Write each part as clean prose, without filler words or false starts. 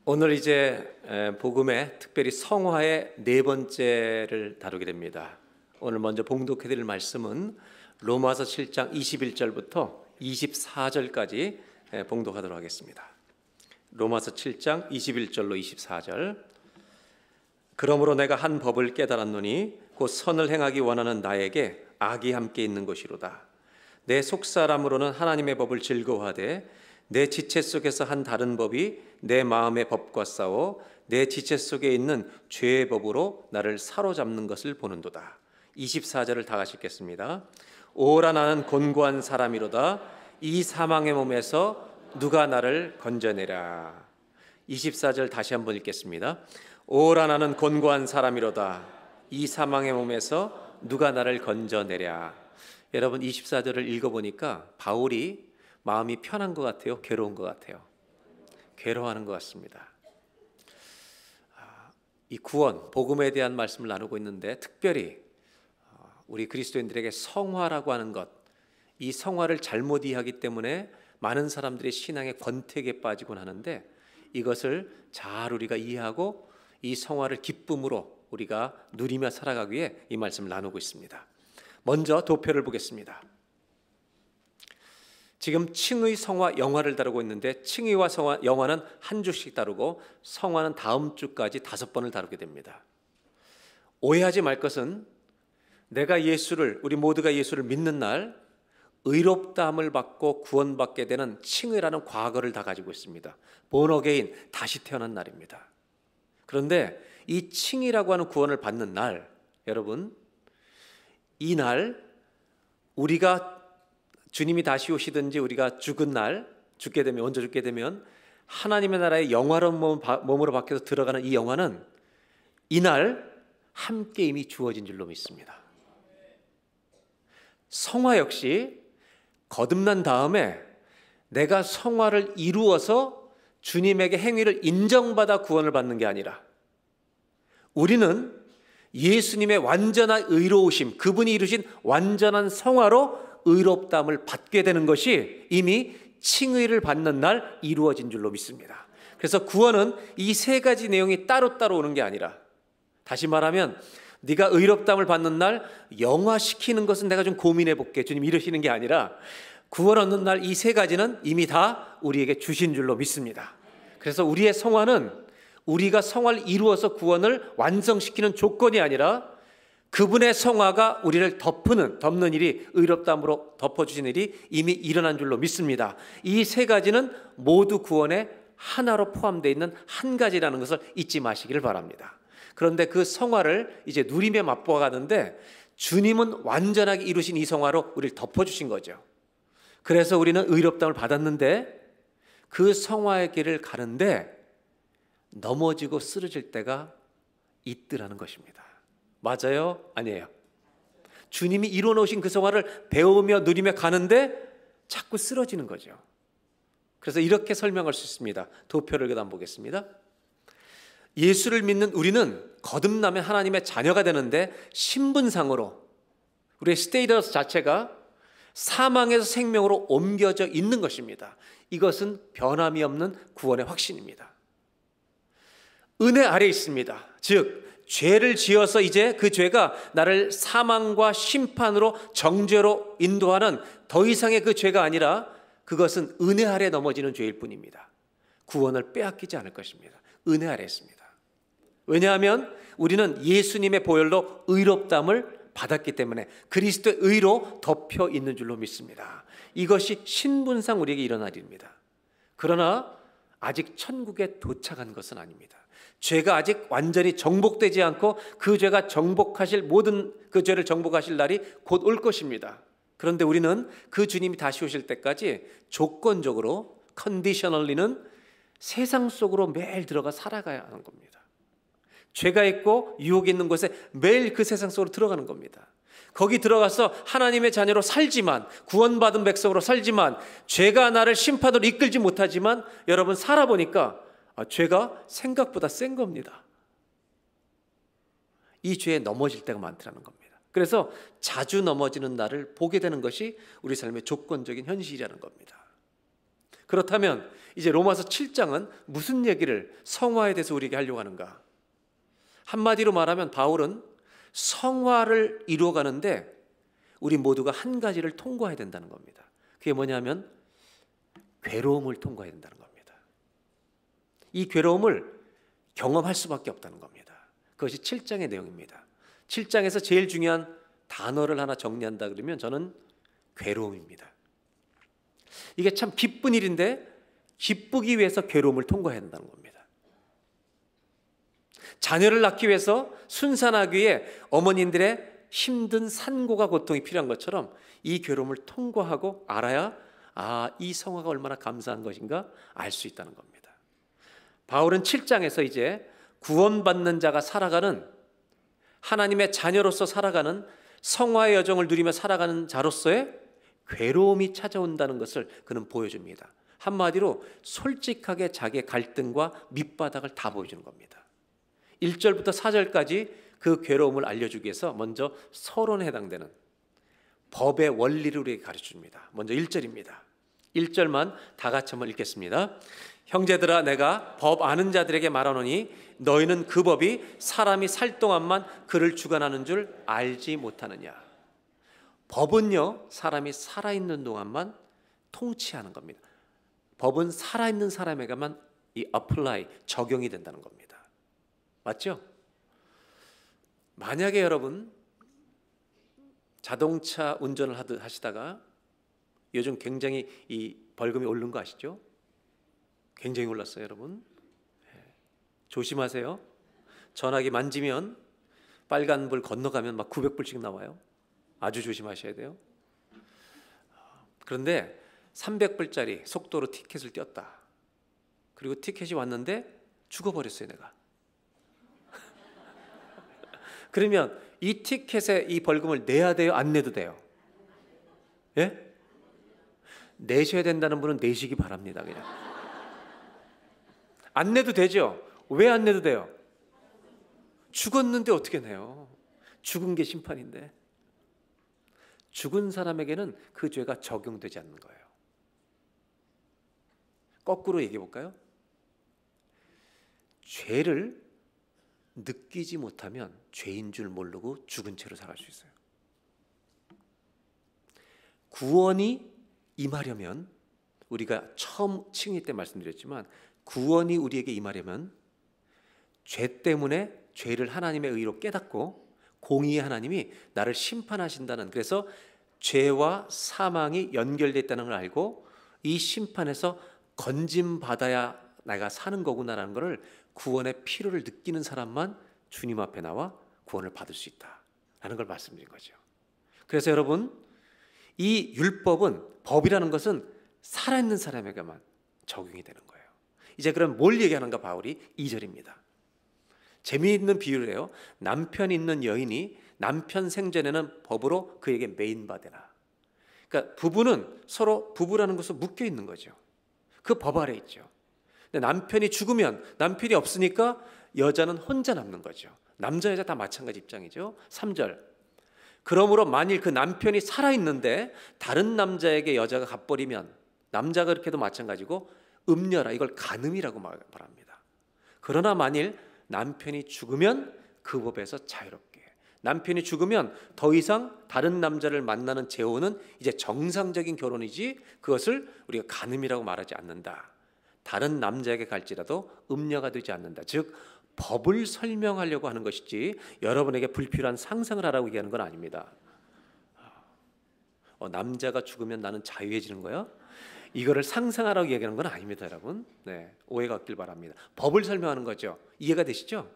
오늘 이제 복음의 특별히 성화의 네 번째를 다루게 됩니다. 오늘 먼저 봉독해 드릴 말씀은 로마서 7장 21절부터 24절까지 봉독하도록 하겠습니다. 로마서 7장 21절로 24절. 그러므로 내가 한 법을 깨달았노니 곧 선을 행하기 원하는 나에게 악이 함께 있는 것이로다. 내 속사람으로는 하나님의 법을 즐거워하되 내 지체 속에서 한 다른 법이 내 마음의 법과 싸워 내 지체 속에 있는 죄의 법으로 나를 사로잡는 것을 보는도다. 24절을 다 같이 읽겠습니다. 오라 나는 곤고한 사람이로다. 이 사망의 몸에서 누가 나를 건져내랴. 24절 다시 한번 읽겠습니다. 오라 나는 곤고한 사람이로다. 이 사망의 몸에서 누가 나를 건져내랴. 여러분 24절을 읽어보니까 바울이 마음이 편한 것 같아요? 괴로운 것 같아요? 괴로워하는 것 같습니다. 이 구원, 복음에 대한 말씀을 나누고 있는데 특별히 우리 그리스도인들에게 성화라고 하는 것, 이 성화를 잘못 이해하기 때문에 많은 사람들이 신앙의 권태기에 빠지곤 하는데 이것을 잘 우리가 이해하고 이 성화를 기쁨으로 우리가 누리며 살아가기 위해 이 말씀을 나누고 있습니다. 먼저 도표를 보겠습니다. 지금 칭의, 성화, 영화를 다루고 있는데 칭의와 성화, 영화는 한 주씩 다루고 성화는 다음 주까지 5번을 다루게 됩니다. 오해하지 말 것은 내가 예수를, 우리 모두가 예수를 믿는 날 의롭다함을 받고 구원받게 되는 칭의라는 과거를 다 가지고 있습니다. born again, 다시 태어난 날입니다. 그런데 이 칭의라고 하는 구원을 받는 날, 여러분, 이 날 우리가 주님이 다시 오시든지 우리가 죽은 날, 먼저 죽게 되면 하나님의 나라의 영화로운 몸으로 바뀌어서 들어가는 이 영화는 이날 함께 이미 주어진 줄로 믿습니다. 성화 역시 거듭난 다음에 내가 성화를 이루어서 주님에게 행위를 인정받아 구원을 받는 게 아니라 우리는 예수님의 완전한 의로우심, 그분이 이루신 완전한 성화로 의롭다함을 받게 되는 것이 이미 칭의를 받는 날 이루어진 줄로 믿습니다. 그래서 구원은 이 세 가지 내용이 따로따로 오는 게 아니라, 다시 말하면 네가 의롭다함을 받는 날 영화시키는 것은 내가 좀 고민해 볼게, 주님 이러시는 게 아니라 구원 얻는 날 이 세 가지는 이미 다 우리에게 주신 줄로 믿습니다. 그래서 우리의 성화는 우리가 성화를 이루어서 구원을 완성시키는 조건이 아니라 그분의 성화가 우리를 덮는 일이, 의롭다함으로 덮어주신 일이 이미 일어난 줄로 믿습니다. 이 세 가지는 모두 구원의 하나로 포함되어 있는 한 가지라는 것을 잊지 마시기를 바랍니다. 그런데 그 성화를 이제 누리며 맛보아가는데 주님은 완전하게 이루신 이 성화로 우리를 덮어주신 거죠. 그래서 우리는 의롭다함을 받았는데 그 성화의 길을 가는데 넘어지고 쓰러질 때가 있더라는 것입니다. 맞아요? 아니에요? 주님이 이루어놓으신 그 성화를 배우며 누리며 가는데 자꾸 쓰러지는 거죠. 그래서 이렇게 설명할 수 있습니다. 도표를 그다음 보겠습니다. 예수를 믿는 우리는 거듭나면 하나님의 자녀가 되는데 신분상으로 우리의 스테이터스 자체가 사망에서 생명으로 옮겨져 있는 것입니다. 이것은 변함이 없는 구원의 확신입니다. 은혜 아래에 있습니다. 즉 죄를 지어서 이제 그 죄가 나를 사망과 심판으로 정죄로 인도하는 더 이상의 그 죄가 아니라 그것은 은혜 아래 넘어지는 죄일 뿐입니다. 구원을 빼앗기지 않을 것입니다. 은혜 아래 있습니다. 왜냐하면 우리는 예수님의 보혈로 의롭다함을 받았기 때문에 그리스도의 의로 덮여 있는 줄로 믿습니다. 이것이 신분상 우리에게 일어날 일입니다. 그러나 아직 천국에 도착한 것은 아닙니다. 죄가 아직 완전히 정복되지 않고 그 죄가 모든 그 죄를 정복하실 날이 곧 올 것입니다. 그런데 우리는 그 주님이 다시 오실 때까지 조건적으로 컨디셔널리는 세상 속으로 매일 들어가 살아가야 하는 겁니다. 죄가 있고 유혹이 있는 곳에 매일 그 세상 속으로 들어가는 겁니다. 거기 들어가서 하나님의 자녀로 살지만, 구원받은 백성으로 살지만, 죄가 나를 심판으로 이끌지 못하지만 여러분 살아보니까 죄가 생각보다 센 겁니다. 이 죄에 넘어질 때가 많더라는 겁니다. 그래서 자주 넘어지는 나를 보게 되는 것이 우리 삶의 조건적인 현실이라는 겁니다. 그렇다면 이제 로마서 7장은 무슨 얘기를 성화에 대해서 우리에게 하려고 하는가? 한마디로 말하면 바울은 성화를 이루어가는데 우리 모두가 한 가지를 통과해야 된다는 겁니다. 그게 뭐냐면 괴로움을 통과해야 된다는 겁니다. 이 괴로움을 경험할 수밖에 없다는 겁니다. 그것이 7장의 내용입니다. 7장에서 제일 중요한 단어를 하나 정리한다 그러면 저는 괴로움입니다. 이게 참 기쁜 일인데 기쁘기 위해서 괴로움을 통과해야 한다는 겁니다. 자녀를 낳기 위해서 순산하기 위해 어머님들의 힘든 산고가 고통이 필요한 것처럼 이 괴로움을 통과하고 알아야 이 성화가 얼마나 감사한 것인가 알 수 있다는 겁니다. 바울은 7장에서 이제 구원받는 자가 살아가는 하나님의 자녀로서 살아가는 성화의 여정을 누리며 살아가는 자로서의 괴로움이 찾아온다는 것을 그는 보여줍니다. 한마디로 솔직하게 자기의 갈등과 밑바닥을 다 보여주는 겁니다. 1절부터 4절까지 그 괴로움을 알려주기 위해서 먼저 서론에 해당되는 법의 원리를 우리에게 가르쳐줍니다. 먼저 1절입니다. 1절만 다 같이 한번 읽겠습니다. 형제들아 내가 법 아는 자들에게 말하노니 너희는 그 법이 사람이 살 동안만 그를 주관하는 줄 알지 못하느냐. 법은요 사람이 살아있는 동안만 통치하는 겁니다. 법은 살아있는 사람에게만 apply, 적용이 된다는 겁니다. 맞죠? 만약에 여러분 자동차 운전을 하시다가 요즘 굉장히 이 벌금이 오른 거 아시죠? 굉장히 올랐어요, 여러분. 조심하세요. 전화기 만지면 빨간불 건너가면 막 900불씩 나와요. 아주 조심하셔야 돼요. 그런데 300불짜리 속도로 티켓을 띄었다. 그리고 티켓이 왔는데 죽어버렸어요, 내가. 그러면 이 티켓에 이 벌금을 내야 돼요? 안 내도 돼요? 예? 내셔야 된다는 분은 내시기 바랍니다. 그냥. 안 내도 되죠? 왜 안 내도 돼요? 죽었는데 어떻게 내요? 죽은 게 심판인데. 죽은 사람에게는 그 죄가 적용되지 않는 거예요. 거꾸로 얘기해 볼까요? 죄를 느끼지 못하면 죄인 줄 모르고 죽은 채로 살아갈 수 있어요. 구원이 임하려면 우리가 처음 칭의 때 말씀드렸지만 구원이 우리에게 임하려면 죄 때문에 죄를 하나님의 의로 깨닫고 공의의 하나님이 나를 심판하신다는, 그래서 죄와 사망이 연결되어 있다는 걸 알고 이 심판에서 건짐받아야 내가 사는 거구나라는 것을 구원의 필요를 느끼는 사람만 주님 앞에 나와 구원을 받을 수 있다라는 걸 말씀드린 거죠. 그래서 여러분 이 율법은, 법이라는 것은 살아있는 사람에게만 적용이 되는 거예요. 이제 그럼 뭘 얘기하는가 바울이 2절입니다. 재미있는 비유를 해요. 남편이 있는 여인이 남편 생전에는 법으로 그에게 매인받으라. 그러니까 부부는 서로 부부라는 것으로 묶여 있는 거죠. 그 법 아래 있죠. 근데 남편이 죽으면 남편이 없으니까 여자는 혼자 남는 거죠. 남자 여자 다 마찬가지 입장이죠. 3절. 그러므로 만일 그 남편이 살아있는데 다른 남자에게 여자가 갚버리면 남자가 그렇게 해도 마찬가지고 음녀라, 이걸 간음이라고 말합니다. 그러나 만일 남편이 죽으면 그 법에서 자유롭게, 남편이 죽으면 더 이상 다른 남자를 만나는 재혼은 이제 정상적인 결혼이지 그것을 우리가 간음이라고 말하지 않는다. 다른 남자에게 갈지라도 음녀가 되지 않는다. 즉 법을 설명하려고 하는 것이지 여러분에게 불필요한 상상을 하라고 얘기하는 건 아닙니다. 남자가 죽으면 나는 자유해지는 거야? 이거를 상상하라고 얘기하는 건 아닙니다, 여러분. 네, 오해가 없길 바랍니다. 법을 설명하는 거죠. 이해가 되시죠?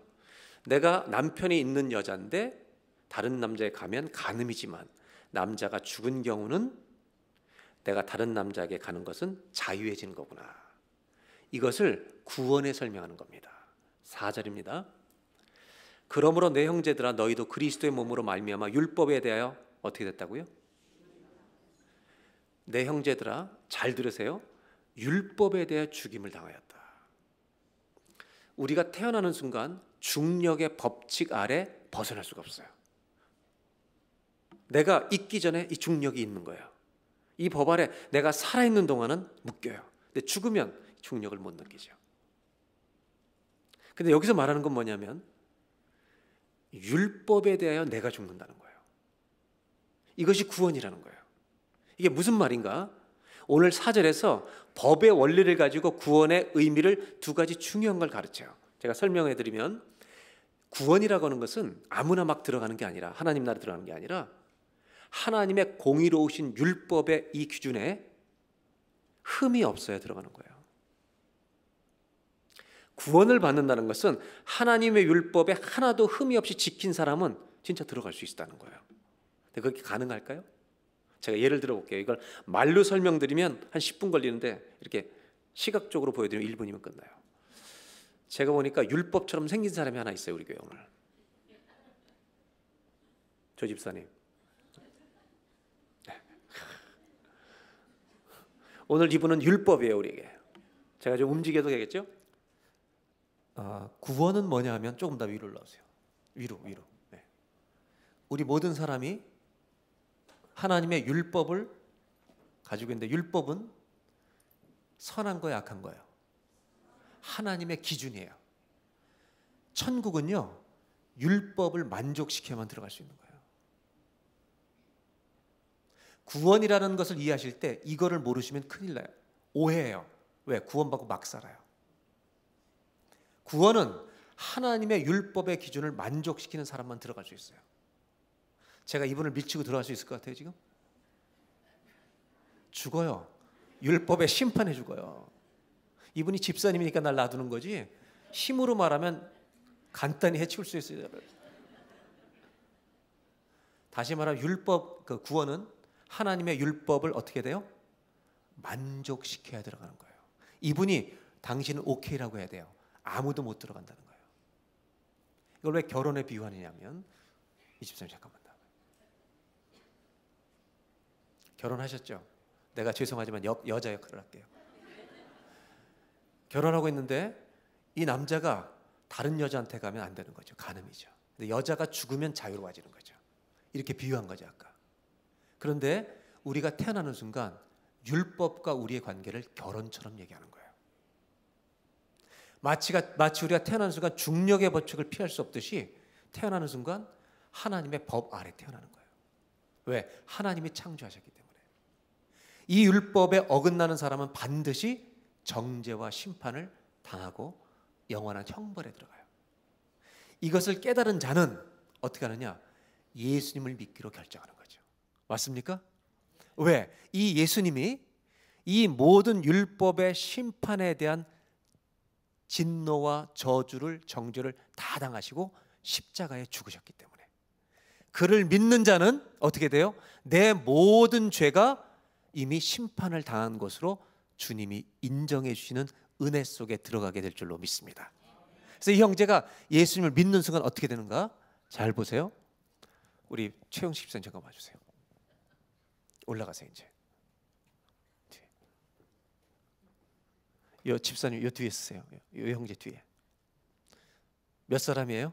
내가 남편이 있는 여자인데 다른 남자에 가면 간음이지만 남자가 죽은 경우는 내가 다른 남자에게 가는 것은 자유해지는 거구나. 이것을 구원에 설명하는 겁니다. 4절입니다. 그러므로 내 형제들아 너희도 그리스도의 몸으로 말미암아 율법에 대하여 어떻게 됐다고요? 내 형제들아 잘 들으세요. 율법에 대해 죽임을 당하였다. 우리가 태어나는 순간 중력의 법칙 아래 벗어날 수가 없어요. 내가 있기 전에 이 중력이 있는 거예요. 이 법 아래 내가 살아있는 동안은 묶여요. 근데 근데 죽으면 중력을 못 느끼죠. 근데 여기서 말하는 건 뭐냐면 율법에 대하여 내가 죽는다는 거예요. 이것이 구원이라는 거예요. 이게 무슨 말인가? 오늘 4절에서 법의 원리를 가지고 구원의 의미를 두 가지 중요한 걸 가르쳐요. 제가 설명해 드리면 구원이라고 하는 것은 아무나 막 들어가는 게 아니라, 하나님 나라 들어가는 게 아니라 하나님의 공의로우신 율법의 이 기준에 흠이 없어야 들어가는 거예요. 구원을 받는다는 것은 하나님의 율법에 하나도 흠이 없이 지킨 사람은 진짜 들어갈 수 있다는 거예요. 근데 그게 가능할까요? 제가 예를 들어 볼게요. 이걸 말로 설명드리면 한 10분 걸리는데 이렇게 시각적으로 보여드리면 1분이면 끝나요. 제가 보니까 율법처럼 생긴 사람이 하나 있어요. 우리 교회 오늘. 조 집사님. 오늘 이분은 율법이에요. 우리에게. 제가 좀 움직여도 되겠죠? 구원은 뭐냐 하면 조금 더 위로 올라오세요. 위로. 네. 우리 모든 사람이 하나님의 율법을 가지고 있는데 율법은 선한 거예요, 악한 거예요? 하나님의 기준이에요. 천국은요, 율법을 만족시켜야만 들어갈 수 있는 거예요. 구원이라는 것을 이해하실 때 이거를 모르시면 큰일 나요. 오해해요. 왜? 구원받고 막 살아요. 구원은 하나님의 율법의 기준을 만족시키는 사람만 들어갈 수 있어요. 제가 이분을 밀치고 들어갈 수 있을 것 같아요, 지금? 죽어요. 율법의 심판에 죽어요. 이분이 집사님이니까 날 놔두는 거지, 힘으로 말하면 간단히 해치울 수 있어요. 다시 말하면 율법, 그 구원은 하나님의 율법을 어떻게 돼요? 만족시켜야 들어가는 거예요. 이분이 당신은 오케이라고 해야 돼요. 아무도 못 들어간다는 거예요. 이걸 왜 결혼에 비유하느냐면, 이 집사님 잠깐만. 결혼하셨죠? 내가 죄송하지만 여자 역할을 할게요. 결혼하고 있는데 이 남자가 다른 여자한테 가면 안 되는 거죠. 간음이죠. 근데 여자가 죽으면 자유로워지는 거죠. 이렇게 비유한 거죠, 아까. 그런데 우리가 태어나는 순간 율법과 우리의 관계를 결혼처럼 얘기하는 거예요. 마치 우리가 태어나는 순간 중력의 법칙을 피할 수 없듯이 태어나는 순간 하나님의 법 아래 태어나는 거예요. 왜? 하나님이 창조하셨기 때문에. 이 율법에 어긋나는 사람은 반드시 정죄와 심판을 당하고 영원한 형벌에 들어가요. 이것을 깨달은 자는 어떻게 하느냐? 예수님을 믿기로 결정하는 거죠. 맞습니까? 왜? 이 예수님이 이 모든 율법의 심판에 대한 진노와 저주를, 정죄를 다 당하시고 십자가에 죽으셨기 때문에. 그를 믿는 자는 어떻게 돼요? 내 모든 죄가 이미 심판을 당한 것으로 주님이 인정해 주시는 은혜 속에 들어가게 될 줄로 믿습니다. 그래서 이 형제가 예수님을 믿는 순간 어떻게 되는가? 잘 보세요. 우리 최영식 집사님 잠깐 와주세요. 올라가세요 이제. 이 집사님 이 뒤에 쓰세요. 이 형제 뒤에. 몇 사람이에요?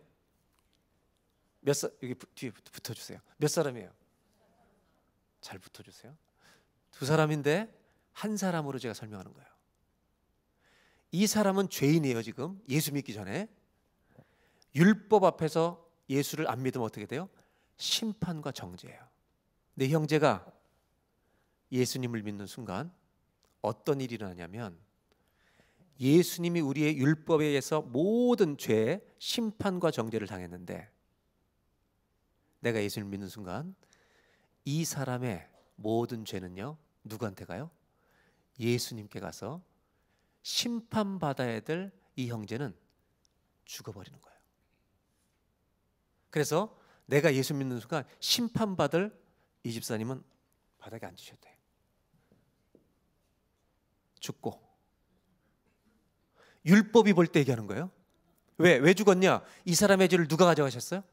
여기 뒤에 붙어주세요. 몇 사람이에요? 잘 붙어주세요. 두 사람인데 한 사람으로 제가 설명하는 거예요. 이 사람은 죄인이에요. 지금 예수 믿기 전에 율법 앞에서 예수를 안 믿으면 어떻게 돼요? 심판과 정죄예요. 내 형제가 예수님을 믿는 순간 어떤 일이 일어나냐면 예수님이 우리의 율법에 의해서 모든 죄, 심판과 정죄를 당했는데 내가 예수님을 믿는 순간 이 사람의 모든 죄는요 누구한테 가요? 예수님께 가서 심판받아야 될 이 형제는 죽어버리는 거예요. 그래서 내가 예수 믿는 순간 심판받을 이 집사님은 바닥에 앉으셔도 돼요. 죽고. 율법이 볼 때 얘기하는 거예요. 왜 죽었냐? 이 사람의 죄를 누가 가져가셨어요?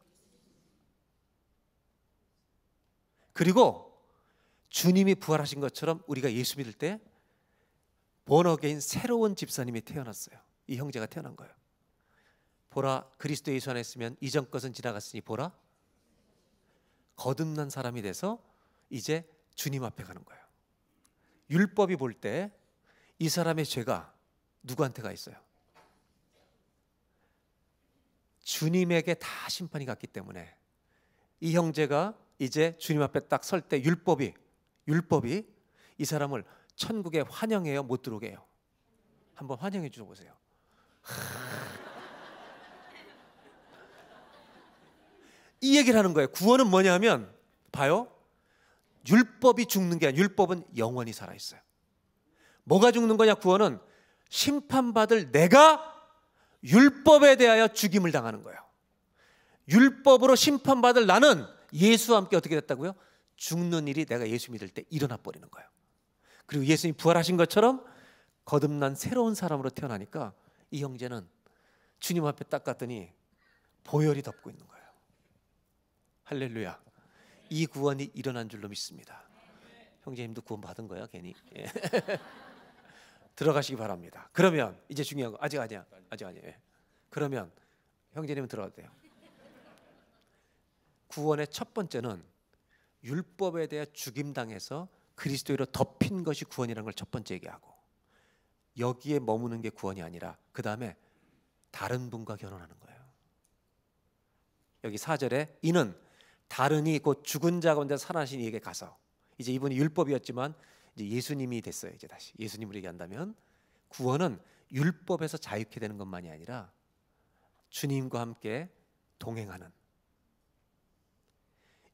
그리고 주님이 부활하신 것처럼 우리가 예수 믿을 때 본어게인 새로운 집사님이 태어났어요. 이 형제가 태어난 거예요. 보라, 그리스도 예수 안에 있으면 이전 것은 지나갔으니 보라, 거듭난 사람이 돼서 이제 주님 앞에 가는 거예요. 율법이 볼 때 이 사람의 죄가 누구한테 가 있어요? 주님에게 다 심판이 갔기 때문에 이 형제가 이제 주님 앞에 딱 설 때 율법이 이 사람을 천국에 환영해요, 못 들어오게 해요? 한번 환영해 주셔 보세요. 이 얘기를 하는 거예요. 구원은 뭐냐 하면 봐요. 율법이 죽는 게 아니라 율법은 영원히 살아있어요. 뭐가 죽는 거냐? 구원은 심판받을 내가 율법에 대하여 죽임을 당하는 거예요. 율법으로 심판받을 나는 예수와 함께 어떻게 됐다고요? 죽는 일이 내가 예수 믿을 때 일어나 버리는 거예요. 그리고 예수님이 부활하신 것처럼 거듭난 새로운 사람으로 태어나니까 이 형제는 주님 앞에 딱 갔더니 보혈이 덮고 있는 거예요. 할렐루야. 이 구원이 일어난 줄로 믿습니다. 형제님도 구원 받은 거야 괜히. 예. 들어가시기 바랍니다. 그러면 이제 중요한 거 아직 아니야. 예. 그러면 형제님은 들어가도 돼요. 구원의 첫 번째는 율법에 대해 죽임당해서 그리스도로 덮인 것이 구원이라는 걸 첫 번째 얘기하고, 여기에 머무는 게 구원이 아니라 그 다음에 다른 분과 결혼하는 거예요. 여기 4절에 이는 다른이 곧 죽은 자 가운데 살아나신 이에게 가서, 이제 이분이 율법이었지만 이제 예수님이 됐어요. 이제 다시 예수님으로 얘기한다면 구원은 율법에서 자유케 되는 것만이 아니라 주님과 함께 동행하는,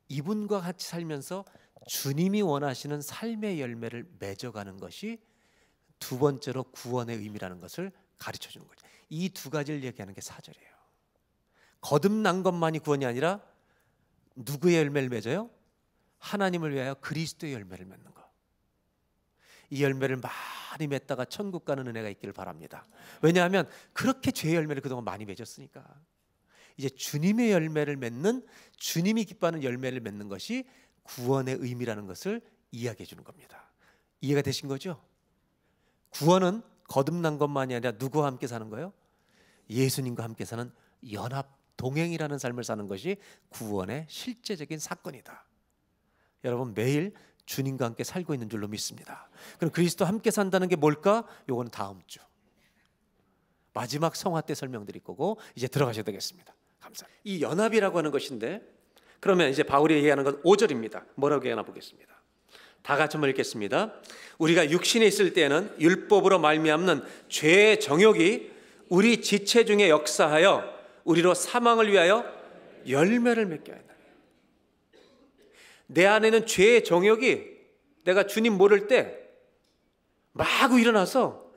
이분과 같이 살면서 주님이 원하시는 삶의 열매를 맺어가는 것이 두 번째로 구원의 의미라는 것을 가르쳐 주는 거죠. 이 두 가지를 얘기하는 게 4절이에요. 거듭난 것만이 구원이 아니라 누구의 열매를 맺어요? 하나님을 위하여 그리스도의 열매를 맺는 것. 이 열매를 많이 맺다가 천국 가는 은혜가 있기를 바랍니다. 왜냐하면 그렇게 죄의 열매를 그동안 많이 맺었으니까. 이제 주님의 열매를 맺는, 주님이 기뻐하는 열매를 맺는 것이 구원의 의미라는 것을 이야기해 주는 겁니다. 이해가 되신 거죠? 구원은 거듭난 것만이 아니라 누구와 함께 사는 거예요? 예수님과 함께 사는 연합 동행이라는 삶을 사는 것이 구원의 실제적인 사건이다. 여러분 매일 주님과 함께 살고 있는 줄로 믿습니다. 그럼 그리스도와 함께 산다는 게 뭘까? 요거는 다음 주 마지막 성화 때 설명드릴 거고 이제 들어가셔야 되겠습니다. 감사합니다. 이 연합이라고 하는 것인데, 그러면 이제 바울이 얘기하는 건 5절입니다. 뭐라고 얘기하나 보겠습니다. 다 같이 한번 읽겠습니다. 우리가 육신에 있을 때는 율법으로 말미암는 죄의 정욕이 우리 지체 중에 역사하여 우리로 사망을 위하여 열매를 맺게 한다. 내 안에는 죄의 정욕이 내가 주님 모를 때 마구 일어나서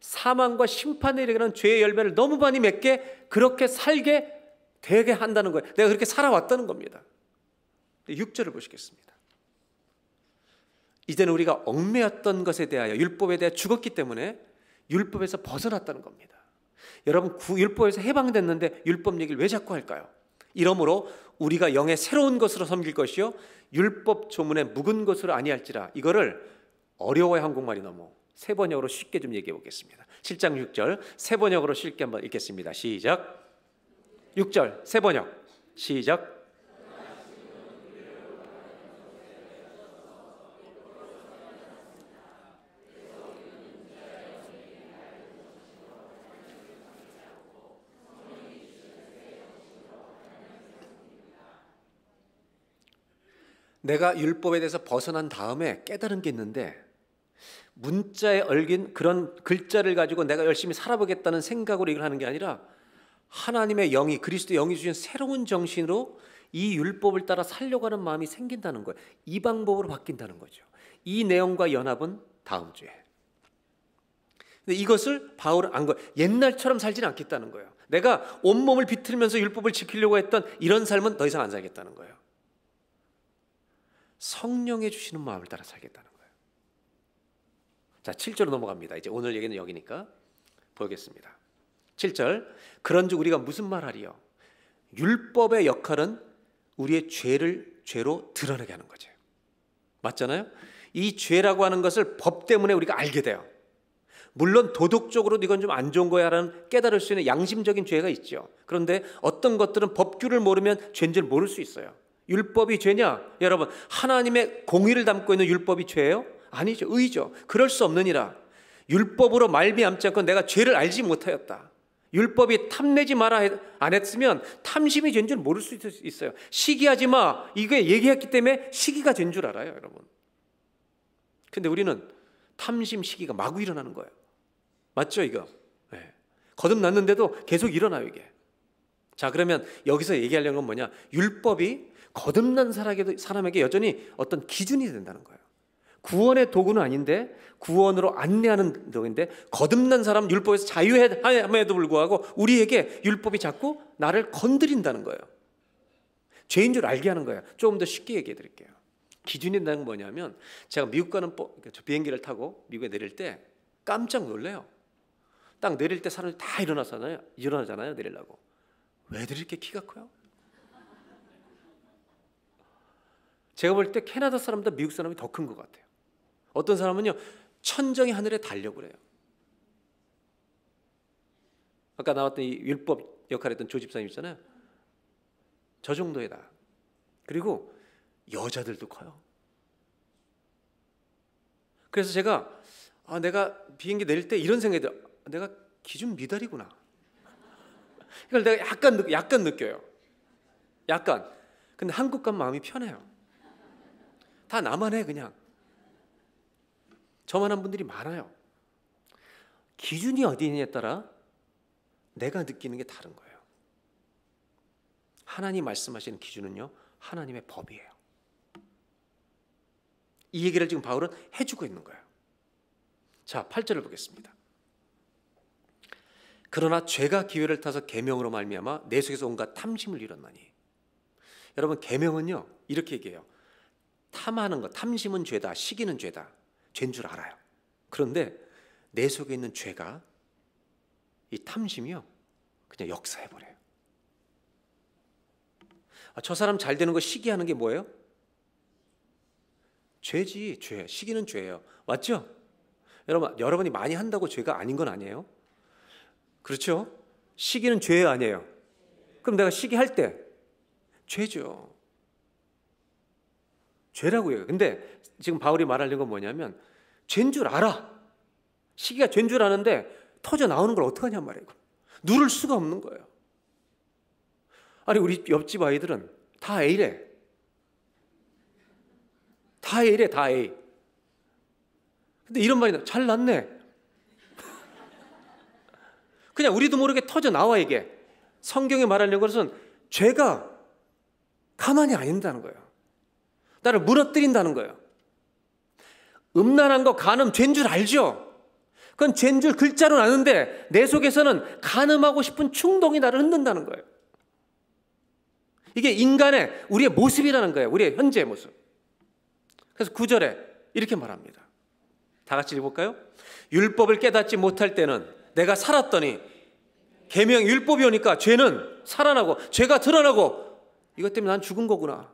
사망과 심판에 이르는 죄의 열매를 너무 많이 맺게, 그렇게 살게 되게 한다는 거예요. 내가 그렇게 살아왔다는 겁니다. 6절을 보시겠습니다. 이제는 우리가 얽매였던 것에 대하여 율법에 대해 죽었기 때문에 율법에서 벗어났다는 겁니다. 여러분 율법에서 해방됐는데 율법 얘기를 왜 자꾸 할까요? 이러므로 우리가 영의 새로운 것으로 섬길 것이요 율법 조문에 묵은 것으로 아니할지라. 이거를 어려워요. 한국말이 너무. 세 번역으로 쉽게 좀 얘기해 보겠습니다. 7장 6절 세 번역으로 쉽게 한번 읽겠습니다. 시작. 6절 세 번역 시작. 내가 율법에 대해서 벗어난 다음에 깨달은 게 있는데, 문자에 얽힌 그런 글자를 가지고 내가 열심히 살아보겠다는 생각으로 이걸 하는 게 아니라 하나님의 영이, 그리스도의 영이 주신 새로운 정신으로 이 율법을 따라 살려고 하는 마음이 생긴다는 거예요. 이 방법으로 바뀐다는 거죠. 이 내용과 연합은 다음 주에. 근데 이것을 바울은 안 거예요. 옛날처럼 살지는 않겠다는 거예요. 내가 온몸을 비틀면서 율법을 지키려고 했던 이런 삶은 더 이상 안 살겠다는 거예요. 성령의 주시는 마음을 따라 살겠다는 거예요. 자, 7절로 넘어갑니다. 이제 오늘 얘기는 여기니까 보겠습니다. 7절 그런즉 우리가 무슨 말하리요? 율법의 역할은 우리의 죄로 드러내게 하는 거죠. 맞잖아요? 이 죄라고 하는 것을 법 때문에 우리가 알게 돼요. 물론 도덕적으로도 이건 좀 안 좋은 거야라는 깨달을 수 있는 양심적인 죄가 있죠. 그런데 어떤 것들은 법규를 모르면 죄인 줄 모를 수 있어요. 율법이 죄냐? 여러분 하나님의 공의를 담고 있는 율법이 죄예요? 아니죠. 의죠. 그럴 수 없느니라. 율법으로 말미암지 않고 내가 죄를 알지 못하였다. 율법이 탐내지 마라 안 했으면 탐심이 죄인 줄 모를 수 있어요. 시기하지 마, 이게 얘기했기 때문에 시기가 죄인 줄 알아요, 여러분. 근데 우리는 탐심 시기가 마구 일어나는 거예요. 맞죠, 이거? 네. 거듭났는데도 계속 일어나요, 이게. 자, 그러면 여기서 얘기하려는 건 뭐냐? 율법이 거듭난 사람에게 여전히 어떤 기준이 된다는 거예요. 구원의 도구는 아닌데, 구원으로 안내하는 도구인데, 거듭난 사람은 율법에서 자유함에도 불구하고 우리에게 율법이 자꾸 나를 건드린다는 거예요. 죄인 줄 알게 하는 거예요. 조금 더 쉽게 얘기해 드릴게요. 기준이 된다는 건 뭐냐면, 제가 미국 가는 비행기를 타고 미국에 내릴 때 깜짝 놀래요. 딱 내릴 때 사람들이 다 일어나잖아요, 내리려고. 왜들 이렇게 키가 커요? 제가 볼 때 캐나다 사람보다 미국 사람이 더 큰 것 같아요. 어떤 사람은요, 천정이 하늘에 달려고 그래요. 아까 나왔던 이 율법 역할을 했던 조 집사님 있잖아요. 저 정도에다. 그리고 여자들도 커요. 그래서 제가 내가 비행기 내릴 때 이런 생각이 들어요. 내가 기준 미달이구나. 이걸 내가 약간 느껴요. 약간. 근데 한국 가면 마음이 편해요. 다 나만 해, 그냥. 저만한 분들이 많아요. 기준이 어디 있느냐에 따라 내가 느끼는 게 다른 거예요. 하나님 말씀하시는 기준은요, 하나님의 법이에요. 이 얘기를 지금 바울은 해주고 있는 거예요. 자, 8절을 보겠습니다. 그러나 죄가 기회를 타서 계명으로 말미암아 내 속에서 온갖 탐심을 이뤘나니. 여러분, 계명은요 이렇게 얘기해요. 탐하는 것, 탐심은 죄다, 시기는 죄다, 죄인 줄 알아요. 그런데 내 속에 있는 죄가, 이 탐심이요, 그냥 역사해버려요. 저 사람 잘 되는 거 시기하는 게 뭐예요? 죄지, 죄. 시기는 죄예요. 맞죠? 여러분이 많이 한다고 죄가 아닌 건 아니에요? 그렇죠? 시기는 죄 아니에요? 그럼 내가 시기할 때 죄죠. 죄라고 해요. 근데 지금 바울이 말하려는 건 뭐냐면, 죄인 줄 알아. 시기가 죄인 줄 아는데 터져 나오는 걸 어떡하냔 말이에요. 누를 수가 없는 거예요. 아니, 우리 옆집 아이들은 다 A래. 다 A래, 다 A. 근데 이런 말이 잘났네. 그냥 우리도 모르게 터져 나와, 이게. 성경에 말하려는 것은 죄가 가만히 안 있다는 거예요. 나를 무너뜨린다는 거예요. 음란한 거, 간음, 죄인 줄 알죠? 그건 죄인 줄 글자로는 아는데 내 속에서는 간음하고 싶은 충동이 나를 흔든다는 거예요. 이게 인간의, 우리의 모습이라는 거예요. 우리의 현재의 모습. 그래서 9절에 이렇게 말합니다. 다 같이 읽어볼까요? 율법을 깨닫지 못할 때는 내가 살았더니 계명 율법이 오니까 죄는 살아나고 죄가 드러나고 이것 때문에 난 죽은 거구나.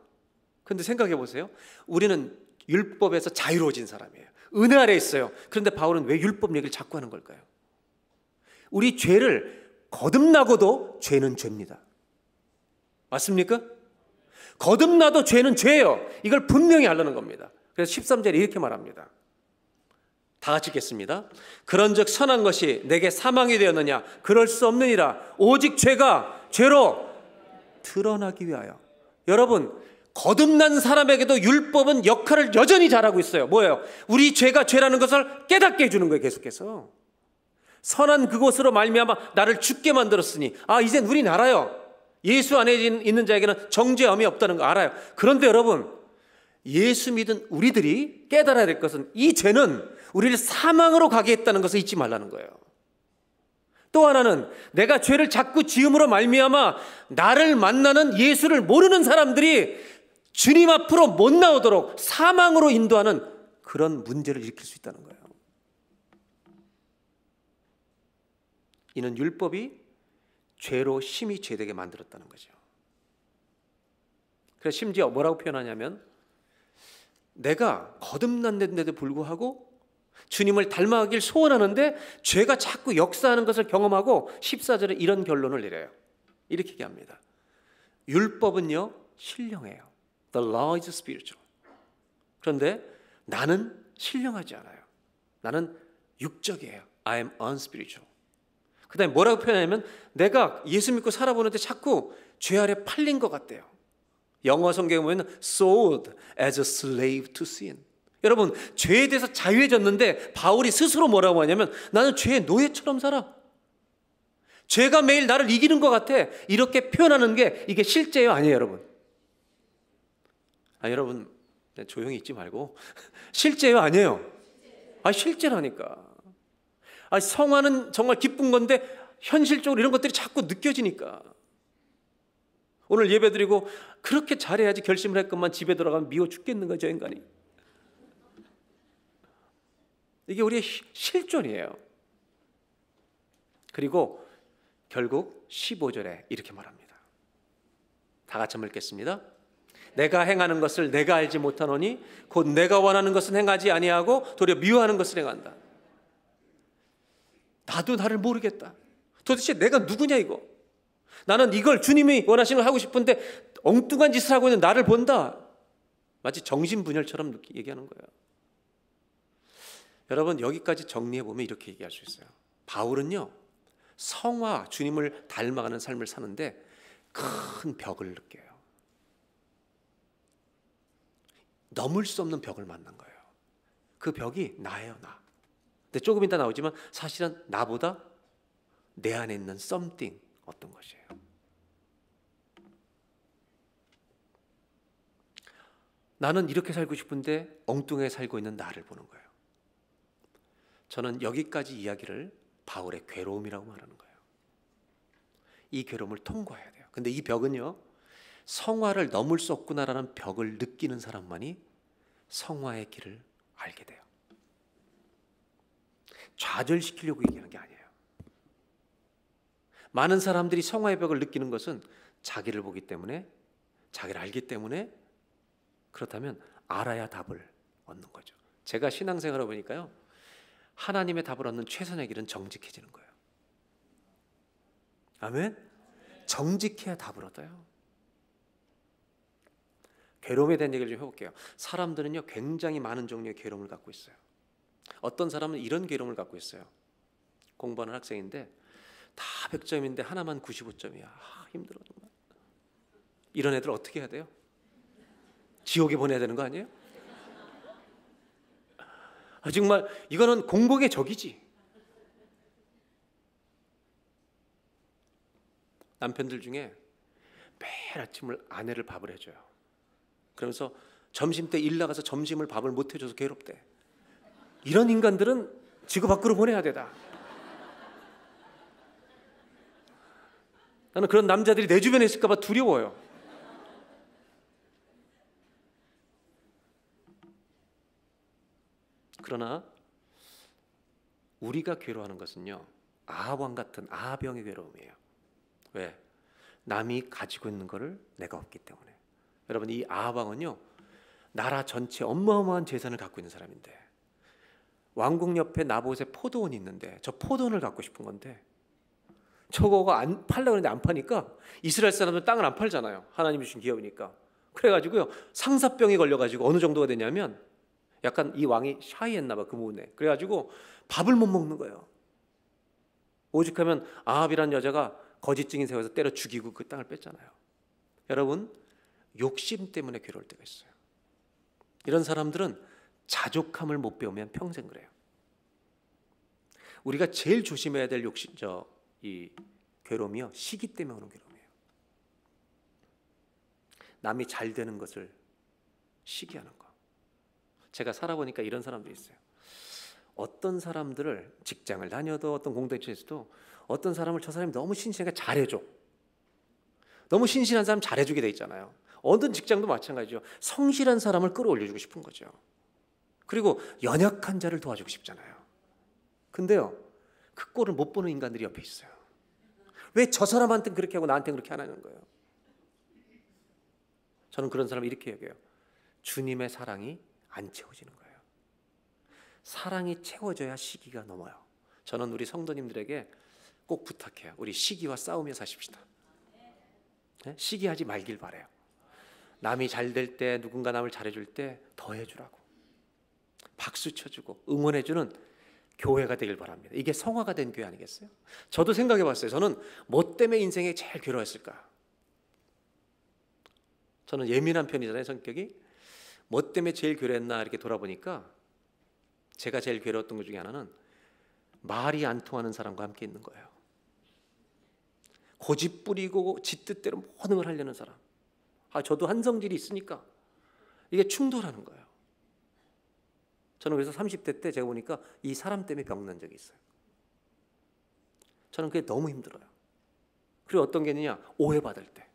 그런데 생각해 보세요. 우리는 율법에서 자유로워진 사람이에요. 은혜 아래 있어요. 그런데 바울은 왜 율법 얘기를 자꾸 하는 걸까요? 우리 죄를 거듭나고도 죄는 죄입니다. 맞습니까? 거듭나도 죄는 죄예요. 이걸 분명히 알라는 겁니다. 그래서 13절에 이렇게 말합니다. 다 같이 읽겠습니다. 그런즉 선한 것이 내게 사망이 되었느냐? 그럴 수 없느니라. 오직 죄가 죄로 드러나기 위하여. 여러분, 거듭난 사람에게도 율법은 역할을 여전히 잘하고 있어요. 뭐예요? 우리 죄가 죄라는 것을 깨닫게 해주는 거예요. 계속해서. 선한 그곳으로 말미암아 나를 죽게 만들었으니, 이젠 우린 알아요. 예수 안에 있는 자에게는 정죄함이 없다는 거 알아요. 그런데 여러분, 예수 믿은 우리들이 깨달아야 될 것은 이 죄는 우리를 사망으로 가게 했다는 것을 잊지 말라는 거예요. 또 하나는 내가 죄를 자꾸 지음으로 말미암아 나를 만나는 예수를 모르는 사람들이 주님 앞으로 못 나오도록 사망으로 인도하는 그런 문제를 일으킬 수 있다는 거예요. 이는 율법이 죄로 심히 죄되게 만들었다는 거죠. 그래서 심지어 뭐라고 표현하냐면, 내가 거듭났는데도 불구하고 주님을 닮아가길 소원하는데 죄가 자꾸 역사하는 것을 경험하고 14절에 이런 결론을 내려요. 이렇게 얘기합니다. 율법은요, 신령해요. The law is spiritual. 그런데 나는 신령하지 않아요. 나는 육적이에요. I am unspiritual. 그 다음에 뭐라고 표현하냐면 내가 예수 믿고 살아보는데 자꾸 죄 아래 팔린 것 같대요. 영어 성경에 보면 sold as a slave to sin. 여러분, 죄에 대해서 자유해졌는데 바울이 스스로 뭐라고 하냐면 나는 죄의 노예처럼 살아. 죄가 매일 나를 이기는 것 같아. 이렇게 표현하는 게 이게 실제예요, 아니에요, 여러분? 여러분 조용히 있지 말고 실제예요, 아니에요? 실제라니까. 성화는 정말 기쁜 건데 현실적으로 이런 것들이 자꾸 느껴지니까. 오늘 예배드리고 그렇게 잘해야지 결심을 했건만 집에 들어가면 미워 죽겠는 거죠, 인간이. 이게 우리의 실존이에요. 그리고 결국 15절에 이렇게 말합니다. 다 같이 한번 읽겠습니다. 내가 행하는 것을 내가 알지 못하노니 곧 내가 원하는 것은 행하지 아니하고 도리어 미워하는 것을 행한다. 나도 나를 모르겠다. 도대체 내가 누구냐 이거. 나는 이걸 주님이 원하시는 걸 하고 싶은데 엉뚱한 짓을 하고 있는 나를 본다. 마치 정신분열처럼 얘기하는 거예요. 여러분, 여기까지 정리해보면 이렇게 얘기할 수 있어요. 바울은요, 성화, 주님을 닮아가는 삶을 사는데 큰 벽을 느껴요. 넘을 수 없는 벽을 만난 거예요. 그 벽이 나예요, 나. 근데 조금 이따 나오지만 사실은 나보다 내 안에 있는 something, 어떤 것이에요. 나는 이렇게 살고 싶은데 엉뚱하게 살고 있는 나를 보는 거예요. 저는 여기까지 이야기를 바울의 괴로움이라고 말하는 거예요. 이 괴로움을 통과해야 돼요. 근데 이 벽은요, 성화를 넘을 수 없구나라는 벽을 느끼는 사람만이 성화의 길을 알게 돼요. 좌절시키려고 얘기하는 게 아니에요. 많은 사람들이 성화의 벽을 느끼는 것은 자기를 보기 때문에, 자기를 알기 때문에, 그렇다면 알아야 답을 얻는 거죠. 제가 신앙생활을 보니까요, 하나님의 답을 얻는 최선의 길은 정직해지는 거예요. 아멘? 정직해야 답을 얻어요. 괴로움에 대한 얘기를 좀 해볼게요. 사람들은요, 굉장히 많은 종류의 괴로움을 갖고 있어요. 어떤 사람은 이런 괴로움을 갖고 있어요. 공부하는 학생인데 다 100점인데 하나만 95점이야. 힘들어 정말. 이런 애들 어떻게 해야 돼요? 지옥에 보내야 되는 거 아니에요? 정말 이거는 공복의 적이지. 남편들 중에 매일 아침을 아내를 밥을 해줘요. 그러면서 점심 때 일 나가서 점심을 밥을 못 해줘서 괴롭대. 이런 인간들은 지구 밖으로 보내야 되다. 나는 그런 남자들이 내 주변에 있을까 봐 두려워요. 그러나 우리가 괴로워하는 것은요, 아합왕 같은 아합병의 괴로움이에요. 왜? 남이 가지고 있는 것을 내가 없기 때문에. 여러분, 이 아합왕은요, 나라 전체 어마어마한 재산을 갖고 있는 사람인데, 왕궁 옆에 나봇에 포도원이 있는데 저 포도원을 갖고 싶은 건데 저거가 안 팔려고 하는데 안 파니까 이스라엘 사람들 땅을 안 팔잖아요. 하나님이 주신 기업이니까. 그래가지고요, 상사병이 걸려가지고 어느 정도가 되냐면 약간 이 왕이 샤이했나 봐, 그 부분에. 그래가지고 밥을 못 먹는 거예요. 오죽하면 아합이라는 여자가 거짓 증인 세워서 때려 죽이고 그 땅을 뺐잖아요. 여러분, 욕심 때문에 괴로울 때가 있어요. 이런 사람들은 자족함을 못 배우면 평생 그래요. 우리가 제일 조심해야 될 이 괴로움이요, 시기 때문에 오는 괴로움이에요. 남이 잘 되는 것을 시기하는 거. 제가 살아보니까 이런 사람들이 있어요. 어떤 사람들을 직장을 다녀도 어떤 공동체에서도 어떤 사람을 저 사람이 너무 신신하게 잘해줘. 너무 신신한 사람 잘해주게 돼 있잖아요. 어떤 직장도 마찬가지죠. 성실한 사람을 끌어올려주고 싶은 거죠. 그리고 연약한 자를 도와주고 싶잖아요. 근데요, 그 꼴을 못 보는 인간들이 옆에 있어요. 왜 저 사람한테는 그렇게 하고 나한테는 그렇게 안 하는 거예요? 저는 그런 사람을 이렇게 얘기해요. 주님의 사랑이 안 채워지는 거예요. 사랑이 채워져야 시기가 넘어요. 저는 우리 성도님들에게 꼭 부탁해요. 우리 시기와 싸우며 사십시다. 네? 시기하지 말길 바라요. 남이 잘 될 때, 누군가 남을 잘해줄 때 더 해주라고. 박수 쳐주고 응원해주는 교회가 되길 바랍니다. 이게 성화가 된 교회 아니겠어요? 저도 생각해 봤어요. 저는 뭐 때문에 인생에 제일 괴로웠을까? 저는 예민한 편이잖아요, 성격이. 뭐 때문에 제일 괴로웠나 이렇게 돌아보니까 제가 제일 괴로웠던 것 중에 하나는 말이 안 통하는 사람과 함께 있는 거예요. 고집 부리고 지 뜻대로 모든 걸 하려는 사람. 저도 한 성질이 있으니까 이게 충돌하는 거예요. 저는 그래서 30대 때 제가 보니까 이 사람 때문에 병난 적이 있어요. 저는 그게 너무 힘들어요. 그리고 어떤 게 있느냐? 오해받을 때.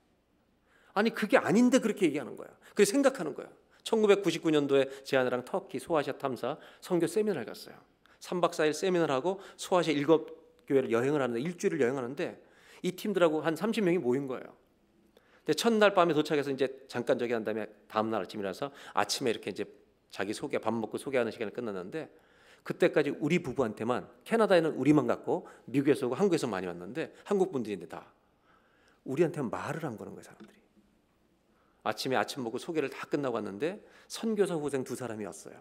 아니 그게 아닌데 그렇게 얘기하는 거야. 그래서 생각하는 거야. 1999년도에 제 아내랑 터키 소아시아 탐사 선교 세미나를 갔어요. 3박 4일 세미나를 하고 소아시아 7교회를 여행을 하는데 일주일을 여행하는데 이 팀들하고 한 30명이 모인 거예요. 근데 첫날 밤에 도착해서 이제 잠깐 저기 한 다음에 다음날 아침이라서 아침에 이렇게 이제 자기 소개, 밥 먹고 소개하는 시간이 끝났는데 그때까지 우리 부부한테만, 캐나다에는 우리만 갔고 미국에서 오고 한국에서 많이 왔는데 한국 분들인데 다 우리한테 말을 안 거는 거예요, 사람들이. 아침에 아침 먹고 소개를 다 끝나고 왔는데 선교사 후생 2사람이 왔어요.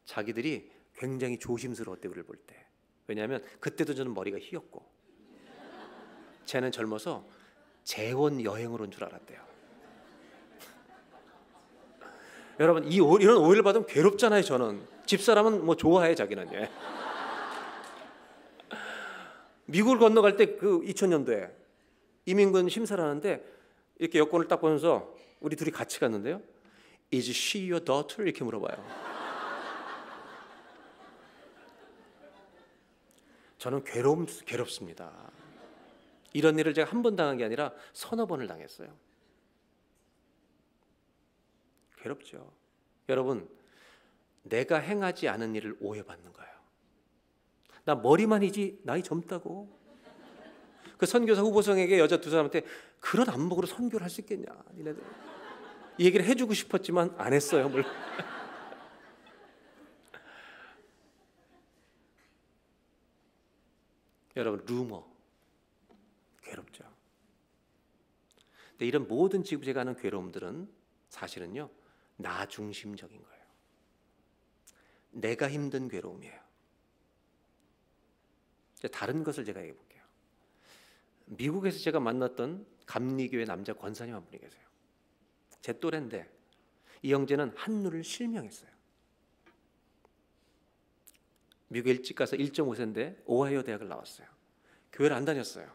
자기들이 굉장히 조심스러웠대, 우리를 볼 때. 왜냐하면 그때도 저는 머리가 휘었고 쟤는 젊어서 재혼 여행으로 온 줄 알았대요. 여러분 이런 오해를 받으면 괴롭잖아요. 저는 집사람은 뭐 좋아해, 자기는. 예. 미국을 건너갈 때 그 2000년도에 이민군 심사를 하는데 이렇게 여권을 딱 보면서 우리 둘이 같이 갔는데요. Is she your daughter? 이렇게 물어봐요. 저는 괴롭습니다. 이런 일을 제가 한 번 당한 게 아니라 서너 번을 당했어요. 괴롭죠. 여러분, 내가 행하지 않은 일을 오해받는 거예요. 나 머리만이지 나이 젊다고. 그 선교사 후보생에게 여자 2사람한테 그런 안목으로 선교를 할 수 있겠냐, 니네들. 이 얘기를 해주고 싶었지만 안 했어요. 물론. 여러분, 루머 괴롭죠. 근데 이런 모든 지구제가 하는 괴로움들은 사실은요, 나 중심적인 거예요. 내가 힘든 괴로움이에요. 다른 것을 제가 얘기해 볼게요. 미국에서 제가 만났던 감리교회 남자 권사님 한 분이 계세요. 제 또래인데 이 형제는 한눈을 실명했어요. 미국에 일찍 가서 1.5세인데 오하이오 대학을 나왔어요. 교회를 안 다녔어요.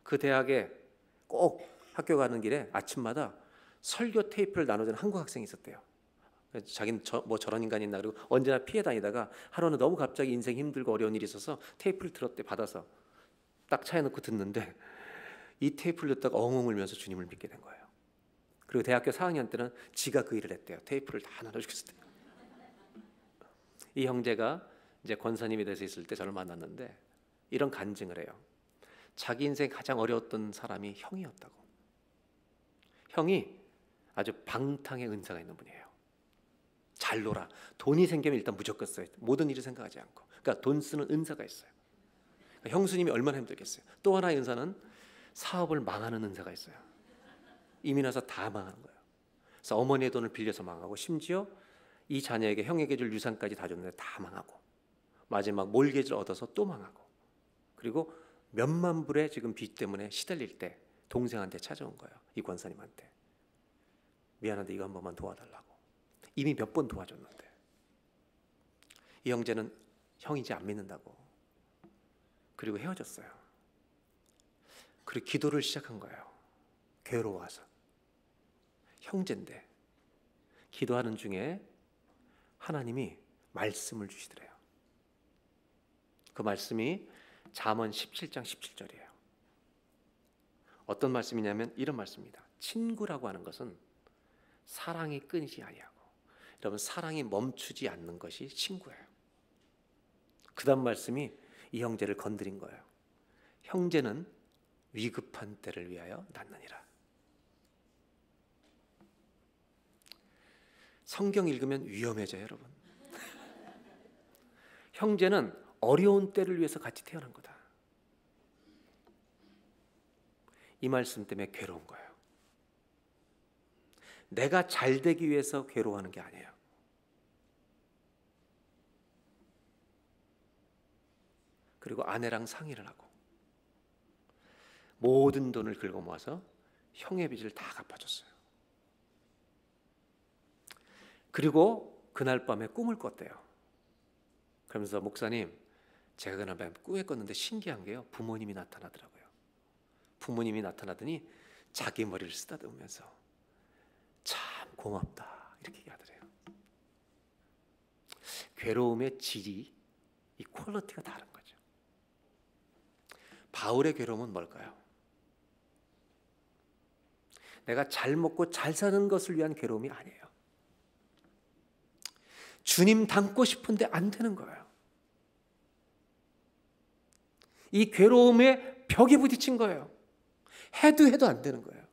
그 대학에 꼭 학교 가는 길에 아침마다 설교 테이프를 나눠주는 한국 학생이 있었대요. 자기는 뭐 저런 인간이 있나 그리고 언제나 피해 다니다가 하루는 너무 갑자기 인생 힘들고 어려운 일이 있어서 테이프를 들었대. 받아서 딱 차에 넣고 듣는데 이 테이프를 듣다가 엉엉 울면서 주님을 믿게 된 거예요. 그리고 대학교 4학년 때는 지가 그 일을 했대요. 테이프를 다 나눠주겠어요. 이 형제가 이제 권사님이 돼서 있을 때 저를 만났는데 이런 간증을 해요. 자기 인생 가장 어려웠던 사람이 형이었다고. 형이 아주 방탕의 은사가 있는 분이에요. 잘 놀아. 돈이 생기면 일단 무조건 써요. 모든 일을 생각하지 않고. 그러니까 돈 쓰는 은사가 있어요. 그러니까 형수님이 얼마나 힘들겠어요. 또 하나의 은사는 사업을 망하는 은사가 있어요. 이민 와서 다 망하는 거예요. 그래서 어머니의 돈을 빌려서 망하고 심지어 이 자녀에게 형에게 줄 유산까지 다 줬는데 다 망하고 마지막 몰개지를 얻어서 또 망하고 그리고 몇만 불의 지금 빚 때문에 시달릴 때 동생한테 찾아온 거예요. 이 권사님한테. 미안한데 이거 한 번만 도와달라고. 이미 몇 번 도와줬는데 이 형제는 형이 이제 안 믿는다고 그리고 헤어졌어요. 그리고 기도를 시작한 거예요. 괴로워서. 형제인데 기도하는 중에 하나님이 말씀을 주시더래요. 그 말씀이 잠언 17장 17절이에요. 어떤 말씀이냐면 이런 말씀입니다. 친구라고 하는 것은 사랑이 끊이지 아니하고, 여러분 사랑이 멈추지 않는 것이 친구예요. 그 다음 말씀이 이 형제를 건드린 거예요. 형제는 위급한 때를 위하여 낳느니라. 성경 읽으면 위험해져요, 여러분. 형제는 어려운 때를 위해서 같이 태어난 거다. 이 말씀 때문에 괴로운 거예요. 내가 잘 되기 위해서 괴로워하는 게 아니에요. 그리고 아내랑 상의를 하고 모든 돈을 긁어 모아서 형의 빚을 다 갚아줬어요. 그리고 그날 밤에 꿈을 꿨대요. 그러면서 목사님, 제가 그날 밤에 꿈에 꿨는데 신기한 게요, 부모님이 나타나더라고요. 부모님이 나타나더니 자기 머리를 쓰다듬으면서 참 고맙다 이렇게 얘기하더래요. 괴로움의 질이, 이 퀄리티가 다른 거죠. 바울의 괴로움은 뭘까요? 내가 잘 먹고 잘 사는 것을 위한 괴로움이 아니에요. 주님 닮고 싶은데 안 되는 거예요. 이 괴로움에 벽에 부딪힌 거예요. 해도 안 되는 거예요.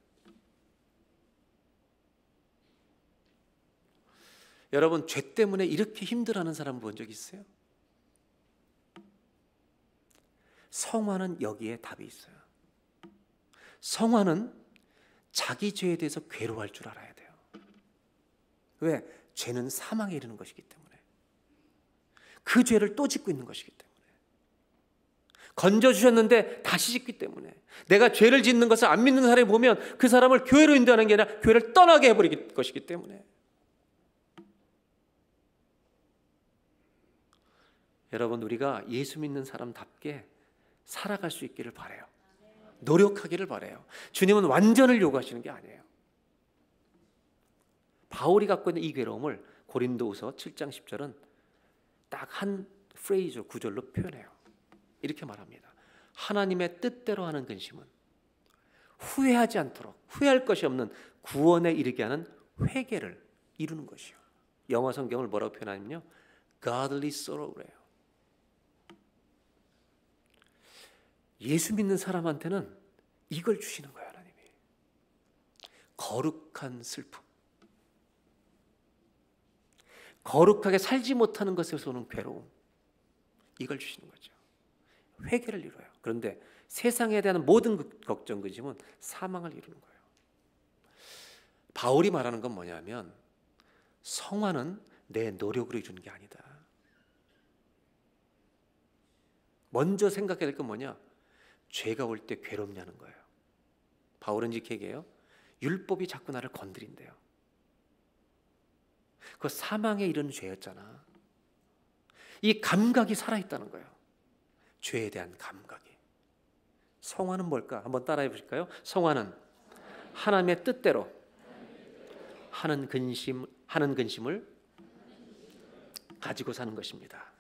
여러분, 죄 때문에 이렇게 힘들어하는 사람 본 적 있어요? 성화는 여기에 답이 있어요. 성화는 자기 죄에 대해서 괴로워할 줄 알아야 돼요. 왜? 죄는 사망에 이르는 것이기 때문에. 그 죄를 또 짓고 있는 것이기 때문에. 건져주셨는데 다시 짓기 때문에. 내가 죄를 짓는 것을 안 믿는 사람이 보면 그 사람을 교회로 인도하는 게 아니라 교회를 떠나게 해버릴 것이기 때문에. 여러분, 우리가 예수 믿는 사람답게 살아갈 수 있기를 바라요. 노력하기를 바라요. 주님은 완전을 요구하시는 게 아니에요. 바울이 갖고 있는 이 괴로움을 고린도후서 7장 10절은 딱 한 프레이즈, 구절로 표현해요. 이렇게 말합니다. 하나님의 뜻대로 하는 근심은 후회하지 않도록, 후회할 것이 없는 구원에 이르게 하는 회개를 이루는 것이요. 영어 성경을 뭐라고 표현하냐면요, godly sorrow래요. 예수 믿는 사람한테는 이걸 주시는 거예요, 하나님이. 거룩한 슬픔. 거룩하게 살지 못하는 것에서 오는 괴로움. 이걸 주시는 거죠. 회개를 이루어요. 그런데 세상에 대한 모든 걱정, 근심은 사망을 이루는 거예요. 바울이 말하는 건 뭐냐면, 성화는 내 노력으로 이루는 게 아니다. 먼저 생각해야 될 건 뭐냐? 죄가 올 때 괴롭냐는 거예요. 바울은 이렇게 얘기해요. 율법이 자꾸 나를 건드린대요. 그 사망에 이르는 죄였잖아. 이 감각이 살아있다는 거예요. 죄에 대한 감각이. 성화는 뭘까? 한번 따라해 보실까요? 성화는 하나님의 뜻대로 하는 근심을 가지고 사는 것입니다.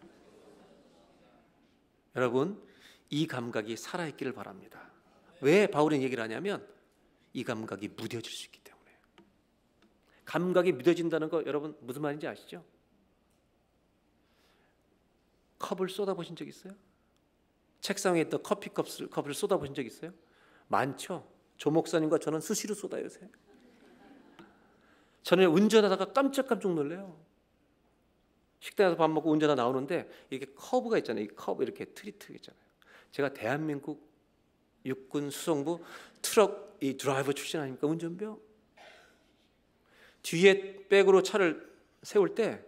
여러분, 이 감각이 살아있기를 바랍니다. 왜 바울은 얘기를 하냐면 이 감각이 무뎌질 수 있기 때문에. 감각이 무뎌진다는 거 여러분 무슨 말인지 아시죠? 컵을 쏟아보신 적 있어요? 책상에 있던 커피컵을 쏟아보신 적 있어요? 많죠. 조 목사님과 저는 수시로 쏟아요 요새. 저는 운전하다가 깜짝깜짝 놀래요. 식당에서 밥 먹고 운전하다 나오는데 이렇게 커브가 있잖아요. 이 커브 이렇게 트리트 있잖아요. 제가 대한민국 육군 수송부 트럭 이 드라이버 출신 아닙니까? 운전병. 뒤에 백으로 차를 세울 때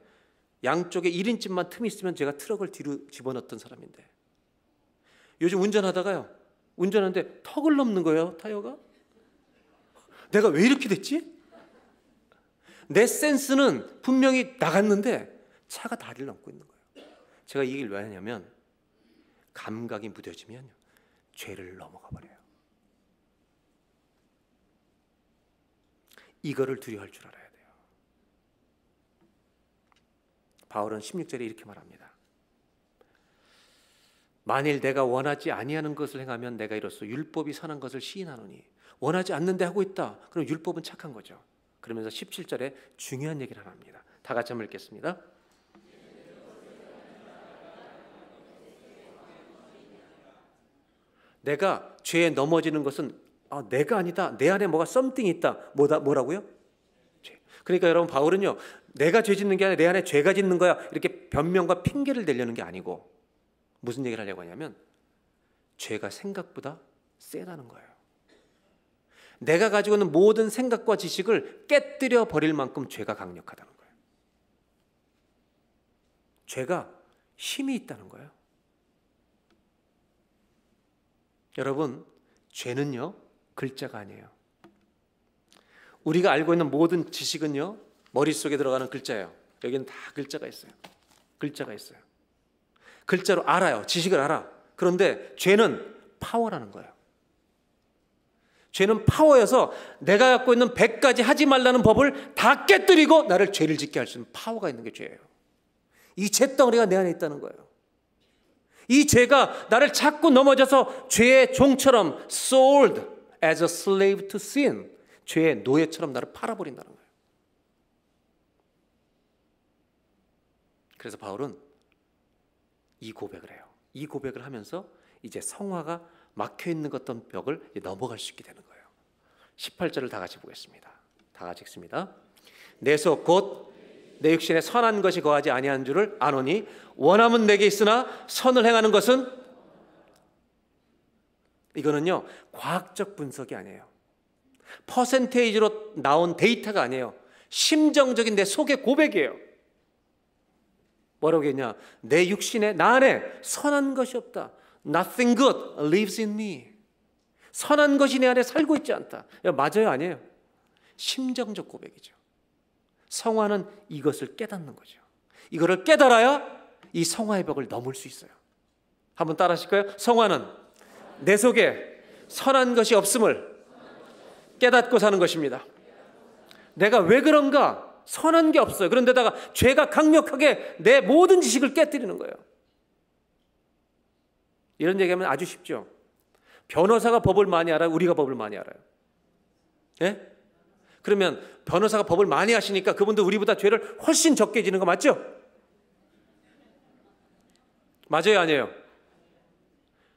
양쪽에 1인치만 틈이 있으면 제가 트럭을 뒤로 집어넣었던 사람인데, 요즘 운전하다가요, 운전하는데 턱을 넘는 거예요, 타이어가. 내가 왜 이렇게 됐지? 내 센스는 분명히 나갔는데 차가 다리를 넘고 있는 거예요. 제가 이 얘기를 왜 하냐면, 감각이 무뎌지면 죄를 넘어가 버려요. 이거를 두려워할 줄 알아야 돼요. 바울은 16절에 이렇게 말합니다. 만일 내가 원하지 아니하는 것을 행하면 내가 이로써 율법이 선한 것을 시인하노니, 원하지 않는데 하고 있다. 그럼 율법은 착한 거죠. 그러면서 17절에 중요한 얘기를 하나 합니다. 다 같이 한번 읽겠습니다. 내가 죄에 넘어지는 것은 내가 아니다. 내 안에 뭐가 something이 있다. 뭐라고요? 죄. 그러니까 여러분, 바울은요, 내가 죄 짓는 게 아니라 내 안에 죄가 짓는 거야, 이렇게 변명과 핑계를 대려는 게 아니고 무슨 얘기를 하려고 하냐면, 죄가 생각보다 세다는 거예요. 내가 가지고 있는 모든 생각과 지식을 깨뜨려 버릴 만큼 죄가 강력하다는 거예요. 죄가 힘이 있다는 거예요. 여러분, 죄는요 글자가 아니에요. 우리가 알고 있는 모든 지식은요 머릿속에 들어가는 글자예요. 여기는 다 글자가 있어요. 글자가 있어요. 글자로 알아요. 지식을 알아. 그런데 죄는 파워라는 거예요. 죄는 파워여서 내가 갖고 있는 100가지 하지 말라는 법을 다 깨뜨리고 나를 죄를 짓게 할 수 있는 파워가 있는 게 죄예요. 이 죄덩어리가 내 안에 있다는 거예요. 이 죄가 나를 자꾸 넘어져서 죄의 종처럼 sold as a slave to sin, 죄의 노예처럼 나를 팔아버린다는 거예요. 그래서 바울은 이 고백을 해요. 이 고백을 하면서 이제 성화가 막혀있는 어떤 벽을 넘어갈 수 있게 되는 거예요. 18절을 다 같이 보겠습니다. 다 같이 읽습니다. 내 속 곧 내 육신에 선한 것이 거하지 아니한 줄을 아노니 원함은 내게 있으나 선을 행하는 것은, 이거는요 과학적 분석이 아니에요. 퍼센테이지로 나온 데이터가 아니에요. 심정적인 내 속의 고백이에요. 뭐라고 했냐? 내 육신에, 나 안에 선한 것이 없다. Nothing good lives in me. 선한 것이 내 안에 살고 있지 않다. 맞아요, 아니에요? 심정적 고백이죠. 성화는 이것을 깨닫는 거죠. 이거를 깨달아야 이 성화의 벽을 넘을 수 있어요. 한번 따라 하실까요? 성화는 내 속에 선한 것이 없음을 깨닫고 사는 것입니다. 내가 왜 그런가? 선한 게 없어요. 그런데다가 죄가 강력하게 내 모든 지식을 깨뜨리는 거예요. 이런 얘기하면 아주 쉽죠. 변호사가 법을 많이 알아요? 우리가 법을 많이 알아요? 예? 그러면 변호사가 법을 많이 하시니까 그분도 우리보다 죄를 훨씬 적게 지는 거 맞죠? 맞아요, 아니에요?